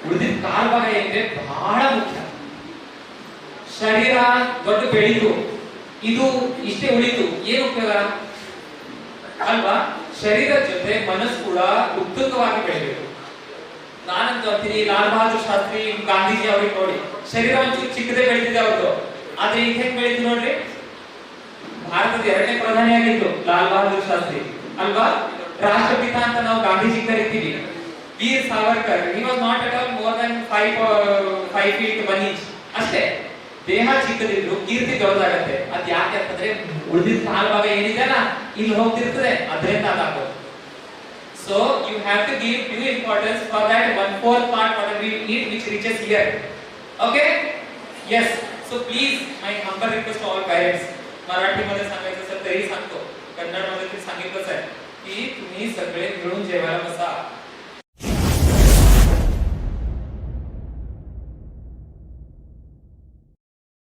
ಉಳಿದಿದ್ದ ಕಾಲ ಭಾಗ ಏನಿದೆ ಬಹಳ ಮುಖ್ಯ. ಶರೀರ ದೊಡ್ಡ ಬೆಳೀತು, ಇದು ಇಷ್ಟೇ ಉಳಿತು, ಏನು ಉಪಯೋಗ ಅಲ್ವಾ? ಶರೀರದ ಜೊತೆ ಮನಸ್ಸು ಕೂಡ ಉತ್ತುಂಗವಾಗಿ ಬೆಳಿಬೇಕು. ನಾನಂತೂ ಅಂತೀನಿ, ಲಾಲ್ ಬಹದ್ದೂರ್ ಶಾಸ್ತ್ರಿ, ಗಾಂಧೀಜಿ ಅವ್ರಿಗೆ ನೋಡಿ, ಶರೀರ ಒಂಚೂರು ಚಿಕ್ಕದೇ ಬೆಳೀತಿದೆ ಅವ್ರದ್ದು. ಆದ್ರೆ ಈಗ ಹೆಂಗ್ ಬೆಳೀತು ನೋಡ್ರಿ. ಭಾರತದ 2ನೇ ಪ್ರಧಾನಿಯಾಗಿದ್ರು ಲಾಲ್ ಬಹದ್ದೂರ್ ಶಾಸ್ತ್ರಿ ಅಲ್ವಾ? ರಾಷ್ಟ್ರಪಿತ ಅಂತ ನಾವು ಗಾಂಧೀಜಿ ಕರಿತೀವಿ. ವೀರ್ Savarkar, he was not at all more than 5 feet 1 inch ಅಷ್ಟೇ. ದೇಹ ಚಿಕ್ಕದಿದ್ರು ಕೀರ್ತಿ ದೊಡ್ಡದಾಗತ್ತೆ. ಅದ್ ಯಾಕೆ ಅಂತಂದ್ರೆ ಉಳಿದಿದ್ದ ಕಾಲ ಭಾಗ ಏನಿದೆಯಲ್ಲ ಇಲ್ಲಿ ಹೋಗ್ತಿರ್ತದೆ, ಅದರಿಂದ ಅದಾಗೋದು. So you have to give due importance for that 1/4 part whatever we eat which reaches here. Okay? Yes. So please, my humble request to all parents, Marathi मध्ये सांगायचं असेल तरी सांगतो, कन्नड मध्ये तरी सांगितलंच आहे की तुम्ही सगळे मिळून जेवायला बसा.